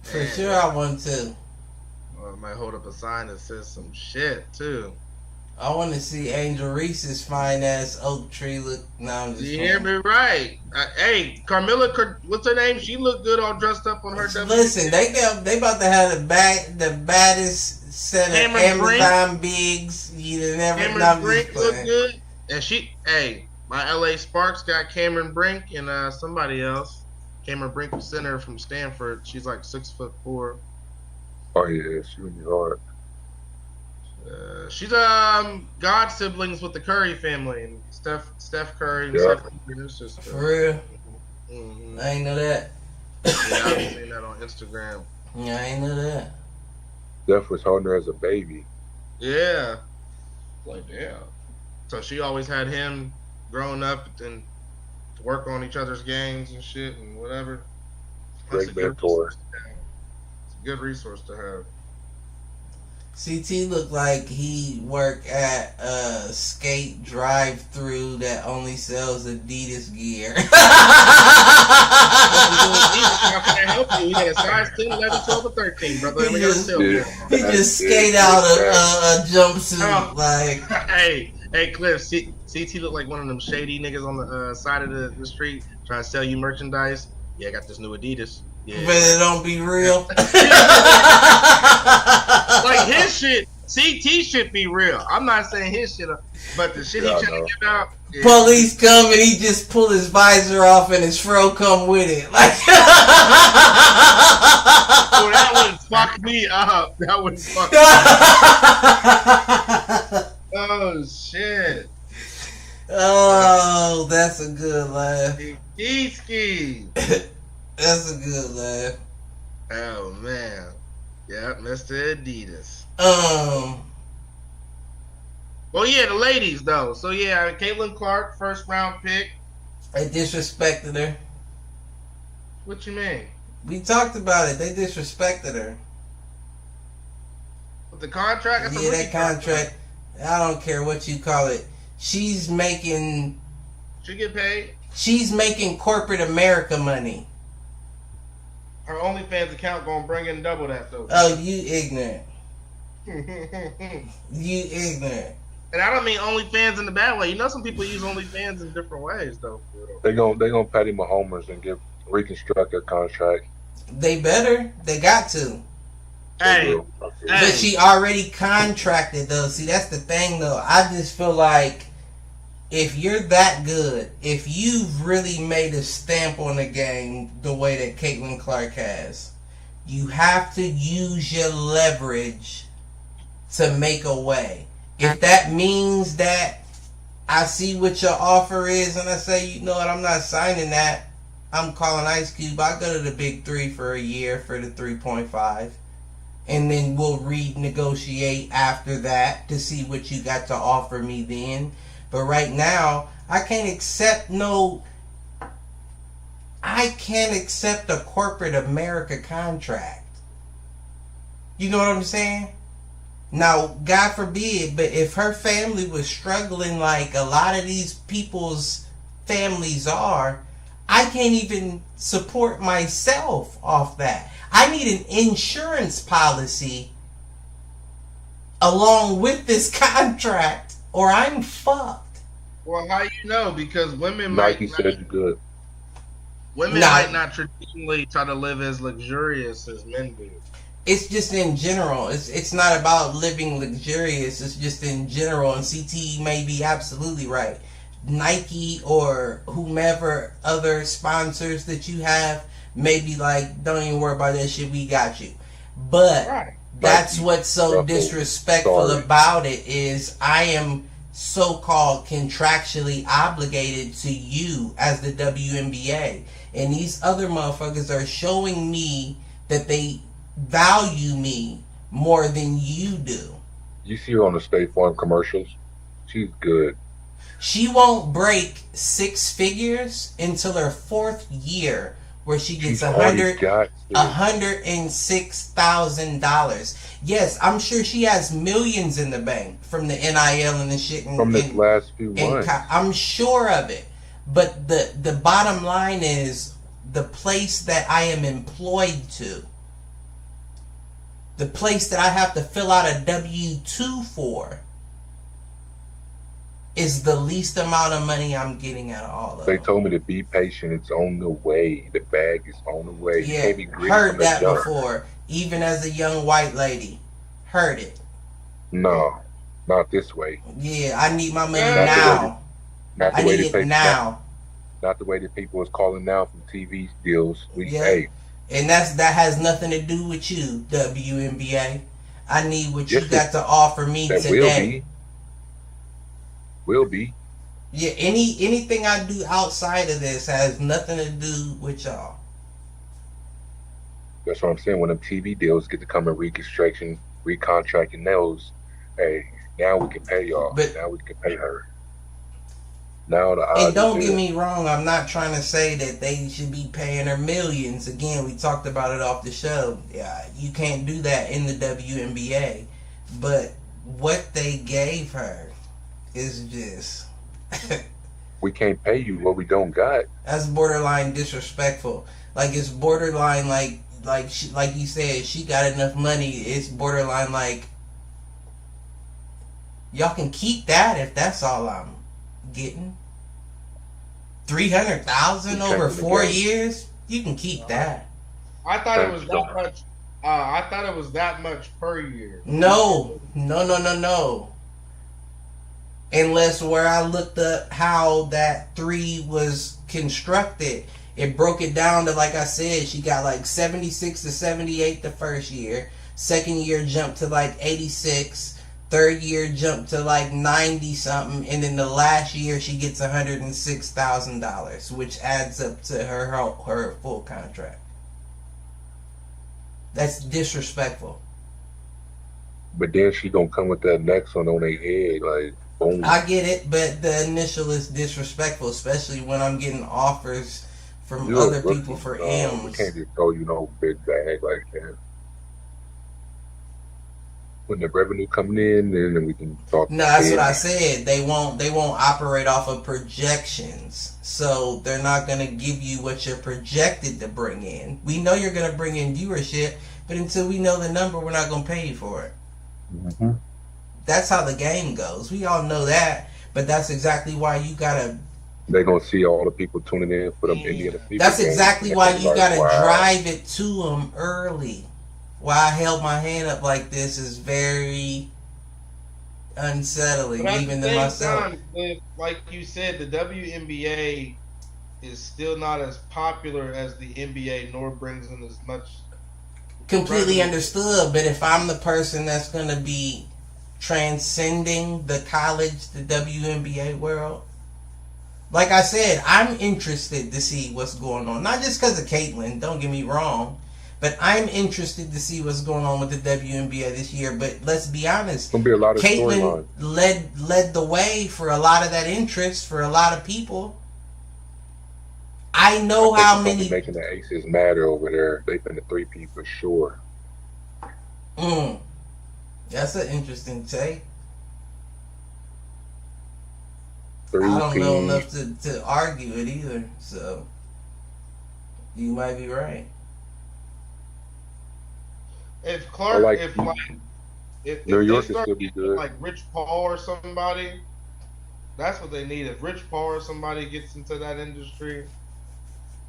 For sure, I want to. Well, I might hold up a sign that says some shit too. I want to see Angel Reese's fine ass oak tree look. No, I'm just. You hear me right? Hey, Carmilla, what's her name? She looked good all dressed up on her. Listen, they about to have the baddest set of Amazon bigs you never. Cameron Brink look good, and my LA Sparks got Cameron Brink and somebody else. Cameron Brink was center from Stanford. She's like 6'4". Oh yeah, she would be hard. She's god siblings with the Curry family and Steph Curry and Steph Curry's sister. For real? Mm-hmm. I ain't know that. Yeah, I've seen that on Instagram. Yeah, I ain't know that. Steph was holding her as a baby. Yeah. Like damn. So she always had him growing up and to work on each other's games and shit and whatever. Great mentor. It's a good resource to have. CT looked like he worked at a skate drive-through that only sells Adidas gear. How can I help you? We got a size 10, 11, 12, or 13, brother. He just skate out a jumpsuit. Like, hey, Cliff, CT looked like one of them shady niggas on the side of the street trying to sell you merchandise. Yeah, I got this new Adidas. Yeah. But it don't be real. Like his shit, CT shit be real. I'm not saying his shit, but the shit he trying to get out. Yeah. Police come and he just pull his visor off and his fro come with it. Like, oh, that would fuck me up. That would fuck me up. Oh shit. Oh, that's a good laugh. Ski. That's a good laugh. Oh man. Yeah, Mr. Adidas. Well, yeah, the ladies though. So yeah, Caitlin Clark, first round pick. They disrespected her. What you mean? We talked about it. They disrespected her. With the contract? Yeah, that contract. I don't care what you call it. She's making. She get paid. She's making corporate America money. Her OnlyFans account gonna bring in double that though. Oh, you ignorant. You ignorant. And I don't mean OnlyFans in the bad way. You know, some people use OnlyFans in different ways though. They gonna Patty Mahomes and reconstruct their contract. They better. They got to. Hey. But she already contracted though. See, that's the thing though. I just feel like if you're that good, if you've really made a stamp on the game the way that Caitlin Clark has, you have to use your leverage to make a way. If that means that I see what your offer is and I say, you know what, I'm not signing that, I'm calling Ice Cube, I'll go to the big 3 for a year for the 3.5. And then we'll renegotiate after that to see what you got to offer me then. But right now, I can't accept a corporate America contract. You know what I'm saying? Now, God forbid, but if her family was struggling like a lot of these people's families are, I can't even support myself off that. I need an insurance policy along with this contract or I'm fucked. Well, how you know? Because women Nike said you're good. Women might not traditionally try to live as luxurious as men do. It's just in general. It's not about living luxurious. It's just in general. And CT may be absolutely right. Nike or whomever other sponsors that you have may be like, don't even worry about that shit. We got you. But that's what's so disrespectful about it is I am so-called contractually obligated to you as the WNBA. And these other motherfuckers are showing me that they value me more than you do. You see her on the State Farm commercials? She's good. She won't break 6 figures until her 4th year, where she gets $106,000. Yes, I'm sure she has millions in the bank from the NIL and the shit. From this last few months. I'm sure of it. But the bottom line is the place that I am employed to, the place that I have to fill out a W-2 for, is the least amount of money I'm getting out of all of them. They told me to be patient. It's on the way. The bag is on the way. Yeah, you can't be greedy heard that before. Even as a young white lady. Heard it. No, not this way. Yeah, I need my money now. Not the way they pay now. Not the way that people is calling now from TV deals. Hey. And that has nothing to do with you, WNBA. I need what you got to offer me today. Will be. Yeah, anything I do outside of this has nothing to do with y'all. That's what I'm saying. When them TV deals get to come in recontracting those, hey, now we can pay y'all. But now we can pay her. Now the odds. And don't get me wrong, I'm not trying to say that they should be paying her millions. Again, we talked about it off the show. Yeah, you can't do that in the WNBA. But what they gave her is just we can't pay you what we don't got. That's borderline disrespectful. Like it's borderline like you said, she got enough money. It's borderline like y'all can keep that if that's all I'm getting. 300,000 over 4 years, you can keep that. I thought it was that much. I thought it was that much per year. No. Unless where I looked up how that 3 was constructed, it broke it down to, like I said, she got like 76 to 78 the first year. Second year jumped to like 86. Third year jumped to like 90 something, and then the last year she gets $106,000, which adds up to her full contract. That's disrespectful. But then she gonna come with that next one on their head, like boom. I get it, but the initial is disrespectful, especially when I'm getting offers from other people for M's. We can't just throw you no big bag like that. When the revenue coming in, then we can talk. No, that's what I said. They won't operate off of projections. So they're not gonna give you what you're projected to bring in. We know you're gonna bring in viewership, but until we know the number, we're not gonna pay you for it. Mm-hmm. That's how the game goes. We all know that, but that's exactly why you gotta. They're gonna see all the people tuning in for them Indiana people. That's exactly why you gotta drive it to them early. Why I held my hand up like this is very unsettling, even to myself. Like you said, the WNBA is still not as popular as the NBA, nor brings in as much. Completely understood, but if I'm the person that's going to be transcending the college, the WNBA world, like I said, I'm interested to see what's going on. Not just because of Caitlyn, don't get me wrong. But I'm interested to see what's going on with the WNBA this year. But let's be honest, gonna be a lot of Caitlyn led the way for a lot of that interest for a lot of people. I know how many making the Aces matter over there. They've been the 3P for sure. That's an interesting take. 3P. I don't know enough to argue it either. So you might be right. If Clark, if New York they would still be good. Like Rich Paul or somebody, that's what they need. If Rich Paul or somebody gets into that industry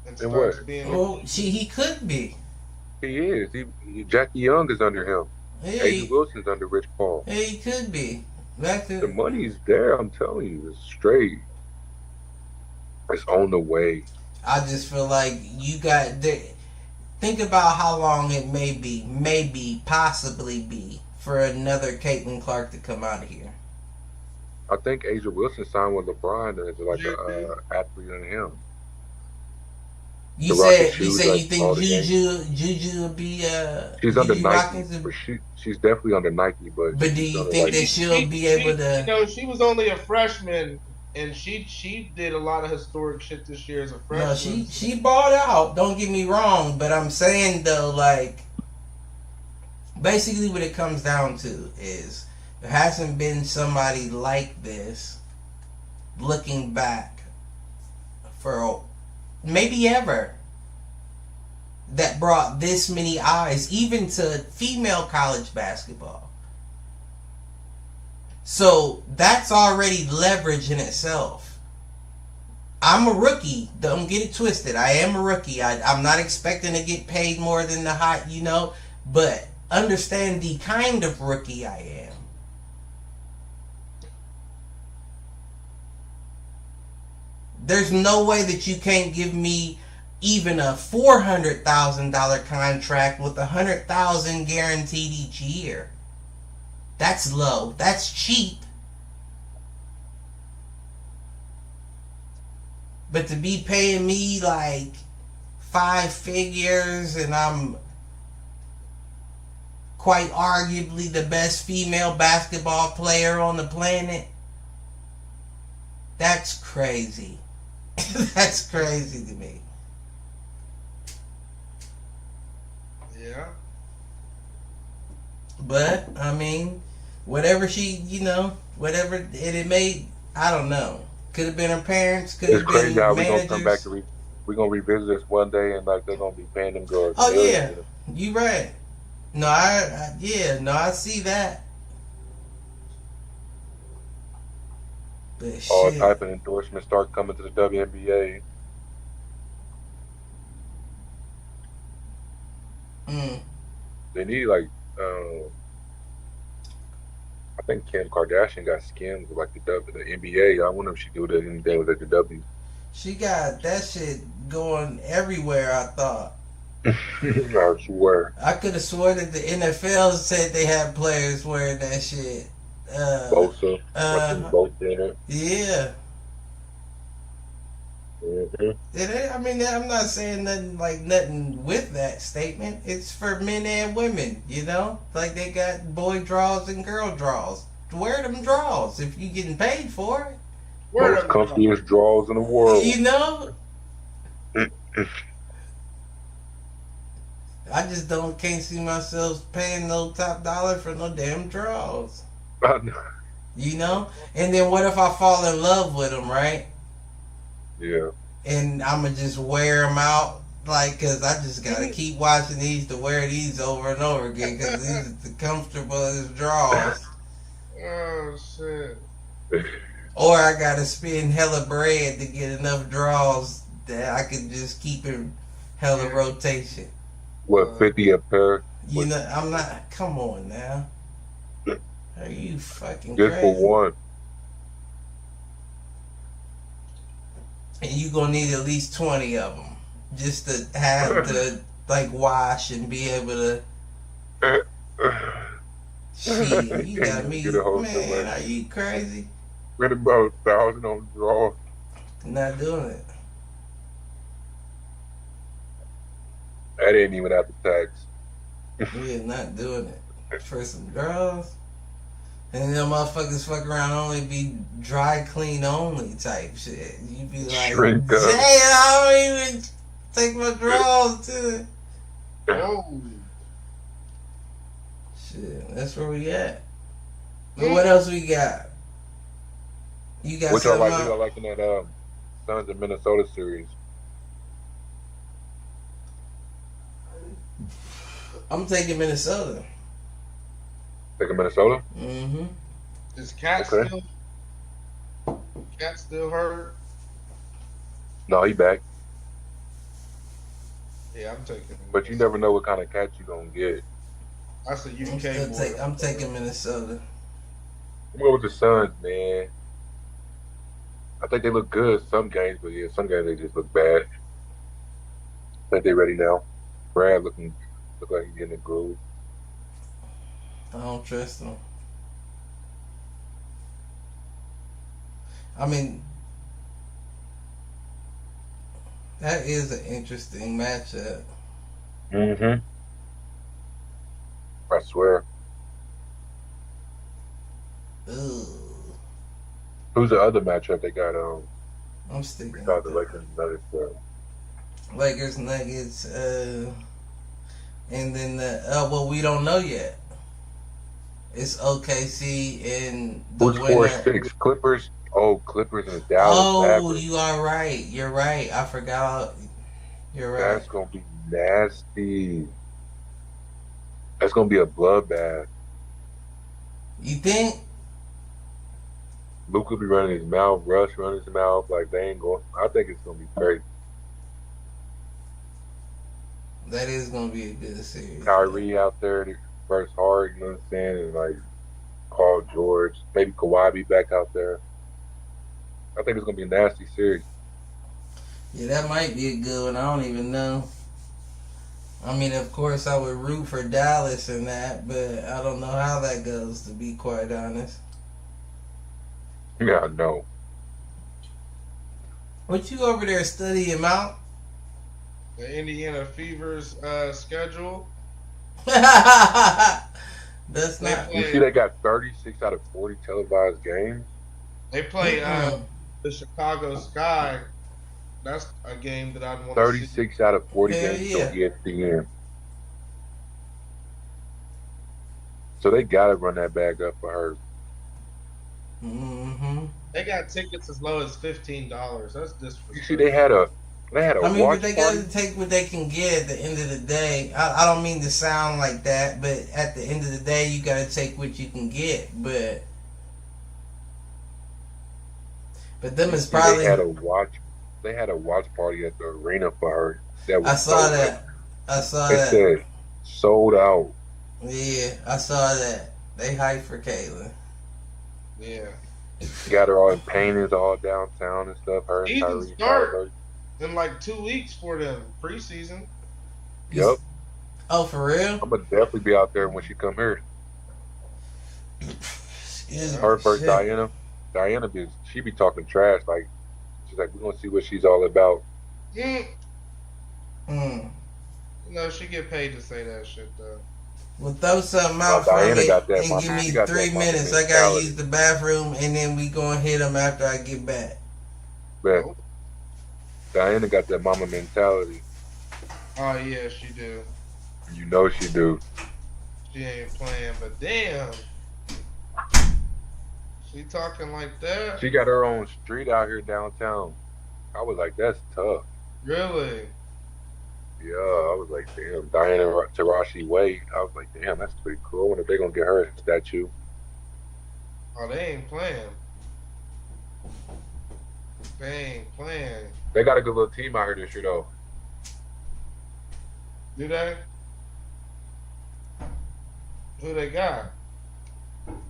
and starts being, he could be. He is. Jackie Young is under him. Asia Wilson's under Rich Paul. Hey, he could be. The money's there. I'm telling you, it's straight. It's on the way. I just feel like you got. Think about how long it maybe, possibly be for another Caitlin Clark to come out of here. I think Asia Wilson signed with LeBron as like an athlete in him. You said you think Juju will be she's under Nike, but she's definitely under Nike. But do you think that she'll be able to? You know, she was only a freshman. And she did a lot of historic shit this year as a freshman. No, she balled out. Don't get me wrong, but I'm saying though, like, basically what it comes down to is there hasn't been somebody like this looking back for maybe ever that brought this many eyes, even to female college basketball. So that's already leverage in itself. I'm a rookie. Don't get it twisted. I am a rookie. I'm not expecting to get paid more than the hot, but understand the kind of rookie I am. There's no way that you can't give me even a $400,000 contract with $100,000 guaranteed each year. That's low. That's cheap. But to be paying me like 5 figures and I'm quite arguably the best female basketball player on the planet, that's crazy. That's crazy to me. Yeah. But, I mean, whatever she, whatever it made, I don't know. Could have been her parents, could have been managers. We're going to come back to we're going to revisit this one day and like they're going to be paying them girls. Oh, yeah. You right. No, I see that. But all type of endorsements start coming to the WNBA. They need like I think Kim Kardashian got skimmed with like the NBA. I wonder if she do that anything with the W. She got that shit going everywhere, I thought. I swear. I could have sworn that the NFL said they had players wearing that shit. Bosa. Both in it. Yeah. Mm-hmm. I mean, I'm not saying nothing with that statement. It's for men and women, you know? Like they got boy draws and girl draws. Wear them draws if you're getting paid for it. Most comfiest draws in the world. You know? I just can't see myself paying no top dollar for no damn draws. You know? And then what if I fall in love with them, right? Yeah. And I'm going to just wear them out, because I just got to keep watching these to wear these over and over again, because these are the comfortable as draws. Oh, shit. Or I got to spend hella bread to get enough draws that I can just keep in hella rotation. What, 50 a pair? You know, I'm not, come on now. Are you fucking just crazy? For one. And you gonna need at least 20 of them just to have to wash and be able to. Shit, you got me, man. Are you crazy? Spend about 1,000 on draw. Not doing it. I didn't even have to tax. We're not doing it for some draws. And them motherfuckers fuck around only be dry clean only type shit. You be like, Shrink up. damn, I don't even take my drawers to. Oh. Shit, that's where we at. But what else we got? You got which I something like. I like in that Suns and Minnesota series. I'm taking Minnesota. Taking Minnesota? Mm-hmm. Is Cat still hurt? No, he back. Yeah, I'm taking. But you never know what kind of cat you gonna get. I said UK. I'm taking Minnesota. I'm going with the Suns, man. I think they look good some games, but yeah, some games they just look bad. I think they're ready now. Brad look like he's getting the groove. I don't trust them. I mean, that is an interesting matchup. Mm-hmm. I swear. Ooh. Who's the other matchup they got? I'm sticking with the Lakers Nuggets. Lakers Nuggets. And then we don't know yet. It's OKC and the who's winner. 4-6? Clippers. Oh, Clippers and the Dallas. Oh, Mavericks. you are right. You're right. I forgot. You're right. That's gonna be nasty. That's gonna be a bloodbath. You think? Luke will be running his mouth. Russ running his mouth like they ain't going. I think it's gonna be crazy. That is gonna be a good series. Kyrie out there versus Hard, you know what I'm saying? And like Paul George, maybe Kawhi be back out there. I think it's gonna be a nasty series. Yeah, that might be a good one. I don't even know. I mean, of course, I would root for Dallas in that, but I don't know how that goes, to be quite honest. Yeah, I know. What you over there studying out? The Indiana Fever's schedule. That's not. You see, they got 36 out of 40 televised games. They play the Chicago Sky. That's a game that I'd want to see. 36 out of 40 games on ESPN. So they gotta run that bag up for her. Mm-hmm. They got tickets as low as $15. That's disrespectful. You see, they had a I mean, watch but they party. gotta take what they can get at the end of the day. I don't mean to sound like that, but at the end of the day, you gotta take what you can get. But them is probably They had a watch party at the arena for her. I saw that. They said Sold out. Yeah, I saw that. They hyped for Caitlin. Yeah. Got her all in paintings all downtown and stuff. Her and Season Tyrese start in like 2 weeks for the preseason. Yep. Oh, for real? I'm gonna definitely be out there when she come here. Her first Diana. Diana she be talking trash. Like she's like, we're gonna see what she's all about. You know, she get paid to say that shit though. Well, throw something out for me and give me 3 minutes. I gotta use the bathroom and then we gonna hit them after I get back. Bet. Diana got that mama mentality. Oh yeah, she do. You know she do. She ain't playing, but damn. She talking like that? She got her own street out here downtown. I was like, that's tough. Really? Yeah, I was like, damn, Diana Taurasi Way. I was like, damn, that's pretty cool. I wonder if they're going to get her a statue. Oh, they ain't playing. They ain't playing. They got a good little team out here this year, though. Do they? Who they got?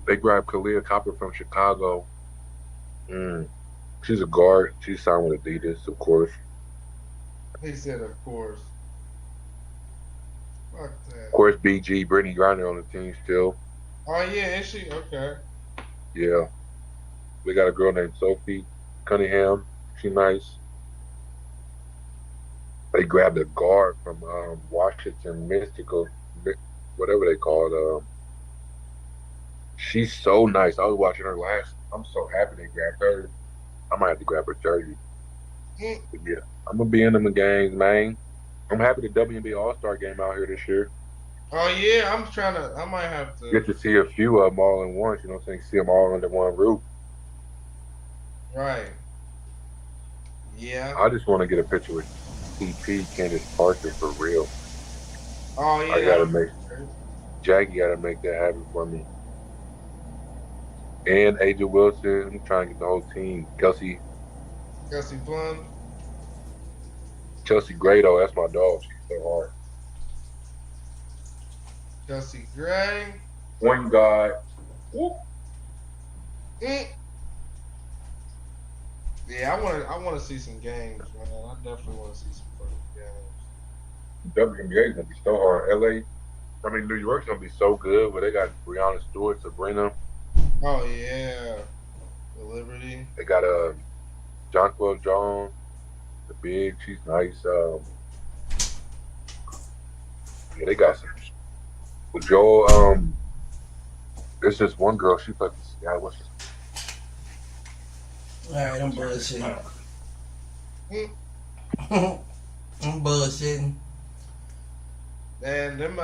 They grabbed Kalia Copper from Chicago. She's a guard. She's signed with Adidas, of course. He said, of course. Fuck that. Of course, BG, Brittany Griner on the team still. Oh, yeah, is she? Okay. Yeah. We got a girl named Sophie Cunningham. She's nice. They grabbed a guard from Washington Mystical, whatever they call it. She's so nice. I was watching her last. I'm so happy they grabbed her. I might have to grab her jersey. But yeah, I'm going to be in them games, man. I'm happy the WNBA All-Star game out here this year. Oh, yeah, I might have to. Get to see a few of them all in once, you know what I'm saying? See them all under one roof. Right. Yeah. I just want to get a picture with TP, Candace Parker, for real. Oh, yeah. I got to Jackie got to make that happen for me. And Aja Wilson, I'm trying to get the whole team. Kelsey Plum. Chelsea Gray, though, that's my dog. She's so hard. Chelsea Gray. Point guard. Yeah, I want to see some games, man. I definitely want to see some fucking games. WNBA is gonna be so hard. New York's gonna be so good. But they got Breonna Stewart, Sabrina. Oh yeah, the Liberty. They got Jonquil Jones, the big. She's nice. Yeah, they got some. With Joel, there's just one girl. She played. Yeah, what's this? All right, I'm bullshitting. I'm bullshitting. And them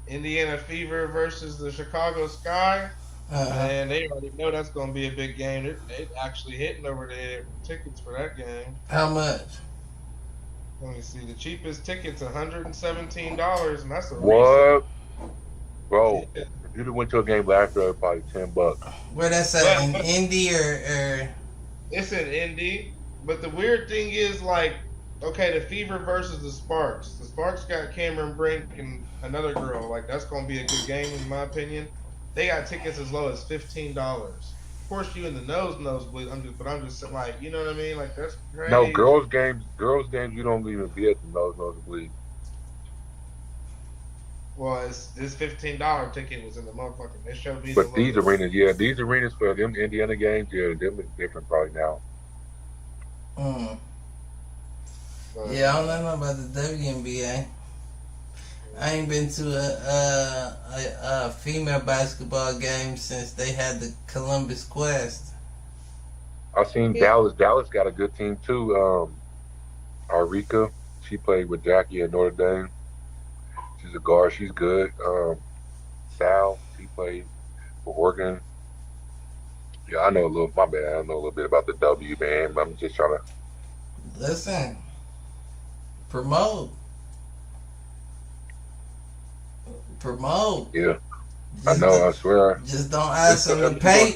Indiana Fever versus the Chicago Sky. And they already know that's going to be a big game. They actually hitting over their tickets for that game. How much? Let me see. The cheapest ticket's $117, and that's a what? Bro, if you'd have went to a game last year, probably $10. Where that's at, in Indy or? It's in Indy, but the weird thing is, like, okay, the Fever versus the Sparks. The Sparks got Cameron Brink and another girl. Like, that's gonna be a good game in my opinion. They got tickets as low as $15. Of course, you in the nosebleed. I'm just like, you know what I mean? Like, that's crazy. No, girls games, you don't even be at the nosebleed. Well, this $15 ticket was in the motherfucking. They showed me. But these arenas for them Indiana games, yeah, them is different probably now. Yeah, I don't know about the WNBA. I ain't been to a female basketball game since they had the Columbus Quest. I've seen Dallas. Dallas got a good team too. Arika, she played with Jackie at Notre Dame. She's a guard. She's good. Sal, she played for Oregon. Yeah, I know a little. My bad. I know a little bit about the W, man. But I'm just trying to listen. Promote. Yeah, I know. I swear. Just don't ask them to pay.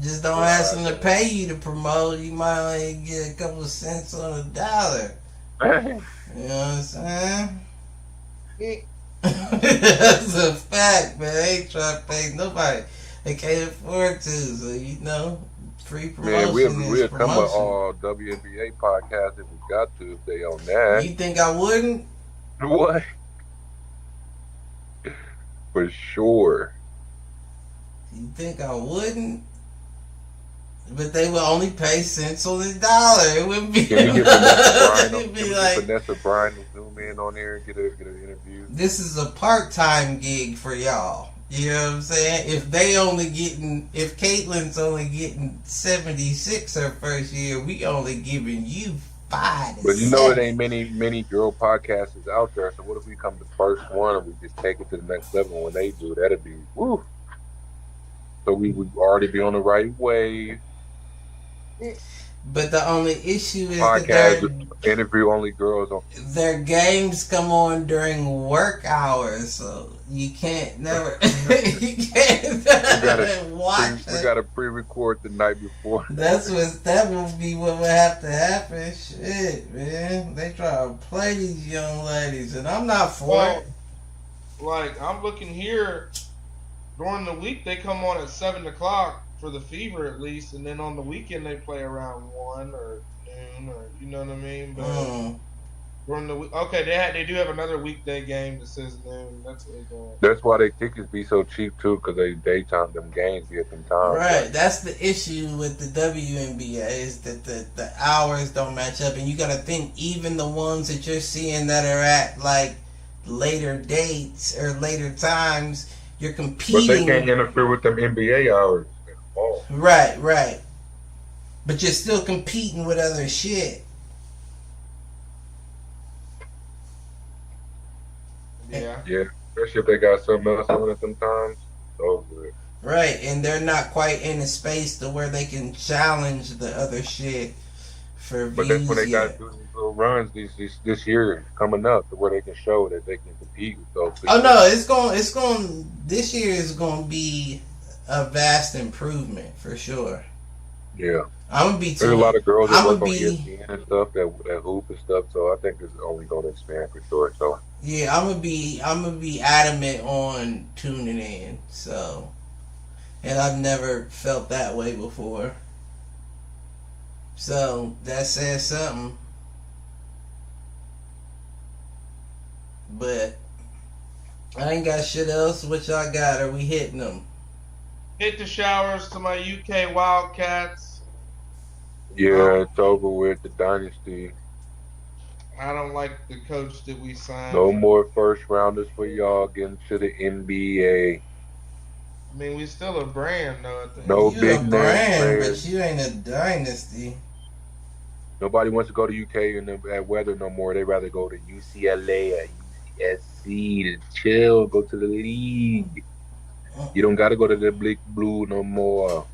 Just don't ask them to pay you to promote. You might only get a couple of cents on a dollar. You know what I'm saying? That's a fact, man. They ain't trying to pay nobody. They can't afford to, so free promotion. Man, we'll come with all WNBA podcasts if we got to, if they on that. You think I wouldn't? What? For sure. You think I wouldn't? But they would only pay cents on the dollar. It wouldn't be. Can we get Vanessa Bryan to zoom in on there and get an interview? This is a part-time gig for y'all. You know what I'm saying? If Caitlin's only getting 76 her first year, we only giving you 5 to But you 7. know it ain't many girl podcasters out there. So what if we come the first one and we just take it to the next level? When they do, that'd be woo. So we would already be on the right way. But the only issue is podcast interview only girls on their games come on during work hours, so you can't never watch. We gotta pre-record the night before. That would be what would have to happen. Shit, man, they try to play these young ladies, and I'm not for it. Like I'm looking here, during the week they come on at 7:00 for the Fever at least, and then on the weekend they play around 1 or noon, or you know what I mean. But during the week, okay, they do have another weekday game that says noon. That's what they're doing. That's why they tickets be so cheap too, because they daytime them games be at them times. Right, that's the issue with the WNBA is that the hours don't match up, and you got to think even the ones that you're seeing that are at like later dates or later times, you're competing. But they can't interfere with them NBA hours. Right. But you're still competing with other shit. Yeah. Especially if they got something else on at them times. So good. Right, and they're not quite in a space to where they can challenge the other shit for views. But that's when they got to do these little runs this year coming up, to where they can show that they can compete with those people. Oh no, this year is going to be a vast improvement for sure. Yeah. There's a lot of girls that work on ESPN and stuff that hoop and stuff, so I think it's only going to expand for sure. So yeah, I'm gonna be adamant on tuning in. So, and I've never felt that way before. So that says something. But I ain't got shit else. What y'all got? Are we hitting them? Hit the showers to my UK Wildcats. Yeah, it's over with the dynasty. I don't like the coach that we signed. No more first rounders for y'all getting to the NBA. I mean, we still a brand though. No you big a brand, players. but you ain't a dynasty. Nobody wants to go to UK in the weather no more. They rather go to UCLA or USC to chill, go to the league. You don't got to go to the Big Blue no more.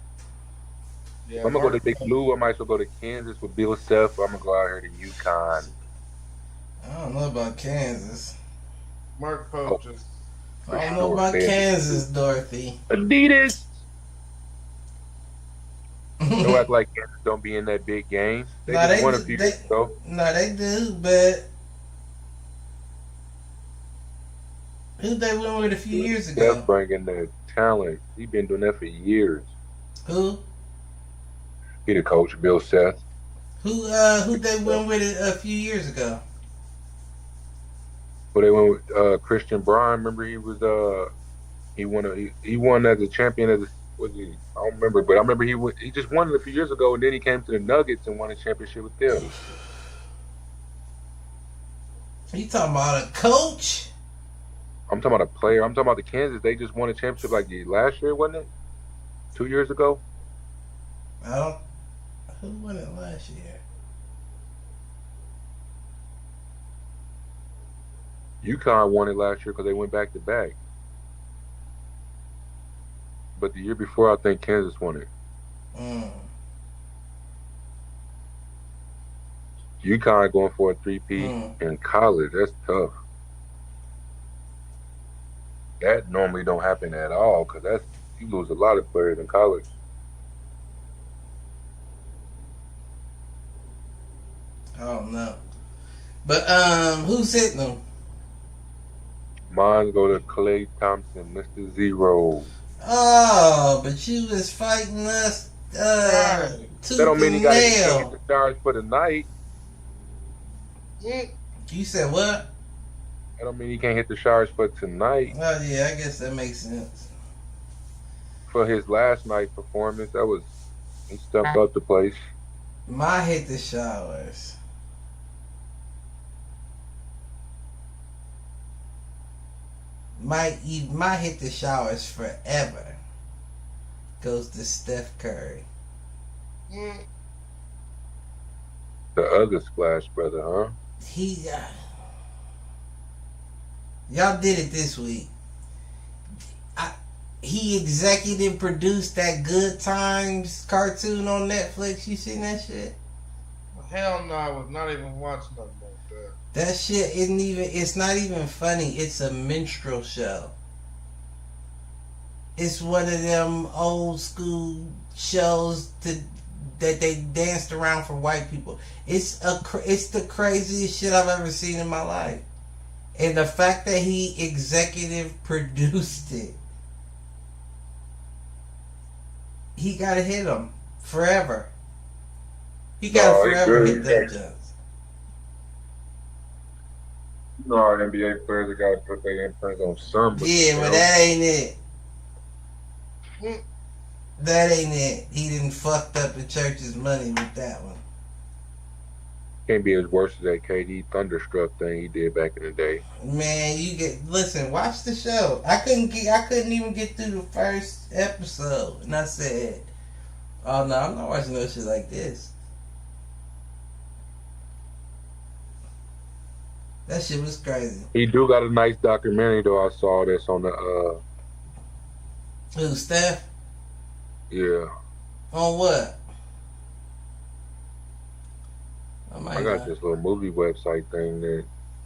Yeah, I'm going to go to Big Blue. I might as well go to Kansas with Bill Self. I'm going to go out here to UConn. I don't know about Kansas. Mark Pope just... I don't know about Kansas, Dorothy. Adidas. Don't act like Kansas don't be in that big game. They just won a few years ago. No, they do, but who they win with a few years ago? Steph bringing the talent. He been doing that for years. Who? He the coach, Bill Seth. Who they win with a few years ago? But they went with Christian Braun. Remember, he was he won as a champion as I don't remember, but I remember he just won it a few years ago, and then he came to the Nuggets and won a championship with them. You talking about a coach? I'm talking about a player. I'm talking about the Kansas. They just won a championship like last year, wasn't it? 2 years ago. Who won it last year? UConn won it last year because they went back to back. But the year before, I think Kansas won it. UConn going for a 3-peat in college. That's tough. That normally don't happen at all because you lose a lot of players in college. I don't know. But who's hitting them? Mine go to Klay Thompson, Mr. Zero. Oh, but you was fighting us tooth That don't mean he and got to nail. get the stars for the night. You said what? That don't mean he can't hit the stars for tonight. Oh yeah, I guess that makes sense. For his last night performance, he stepped up the place. My hit the showers. My hit the showers forever goes to Steph Curry. The other Splash brother, huh? Y'all did it this week. He executive produced that Good Times cartoon on Netflix. You seen that shit? Hell no, I was not even watching nothing like that. That shit it's not even funny. It's a minstrel show. It's one of them old school shows that they danced around for white people. It's the craziest shit I've ever seen in my life. And the fact that he executive produced it, he gotta hit him forever. He gotta forever hit them jumps. You know our NBA players have got to put their imprints on somebody. Yeah, but that ain't it. That ain't it. He done fucked up the church's money with that one. Can't be as worse as that KD Thunderstruck thing he did back in the day. Man, listen, watch the show. I couldn't even get through the first episode, and I said, "Oh no, I'm not watching no shit like this." That shit was crazy. He do got a nice documentary though. I saw this on the Who, Steph? Yeah. On what? I got this little movie website thing that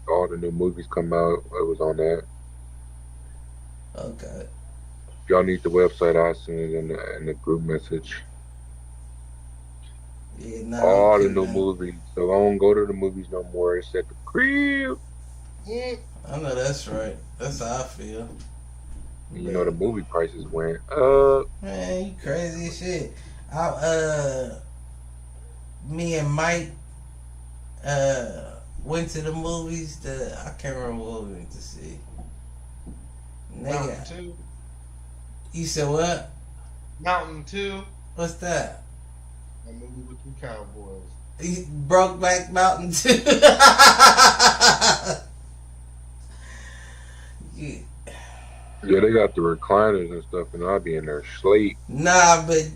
all the new movies come out. It was on that. Okay. If y'all need the website, I'll send it in the group message. Yeah, all the new movies. So I don't go to the movies no more. It's at the crib. I know that's right. That's how I feel. You know the movie prices went up. Man, you crazy as shit. Me and Mike went to the movies. I can't remember what we went to see. Mountain 2. You said what? Mountain 2. What's that? A movie with the cowboys. Brokeback Mountain 2. Yeah, they got the recliners and stuff, and I'll be in there sleep. Nah, but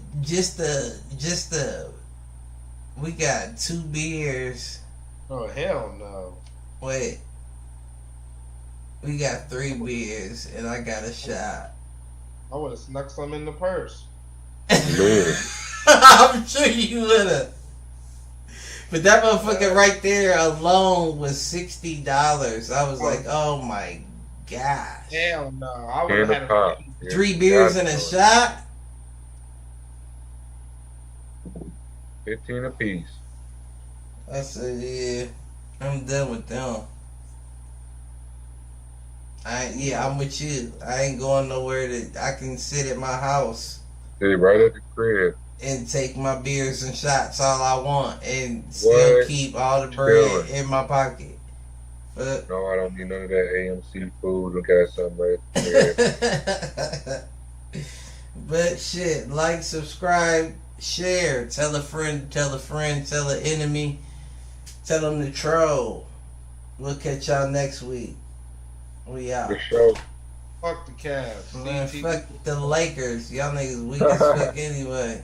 we got 2 beers. Oh hell no! Wait, we got 3 beers, and I got a shot. I would have snuck some in the purse. Man. I'm sure you would have. But that motherfucker right there alone was $60. I was like, oh my gosh. Hell no. I would have had 3 beers and a shot? 15 apiece. I said, yeah, I'm done with them. I'm with you. I ain't going nowhere I can sit at my house. Sit right at the crib. And take my beers and shots all I want and still keep all the bread in my pocket. But, no, I don't need none of that AMC food. Look at something right there. But shit, like, subscribe, share, tell a friend, tell an enemy, tell them to troll. We'll catch y'all next week. We out. For sure. Fuck the Cavs. Man, fuck the Lakers. Y'all niggas weak as fuck anyway.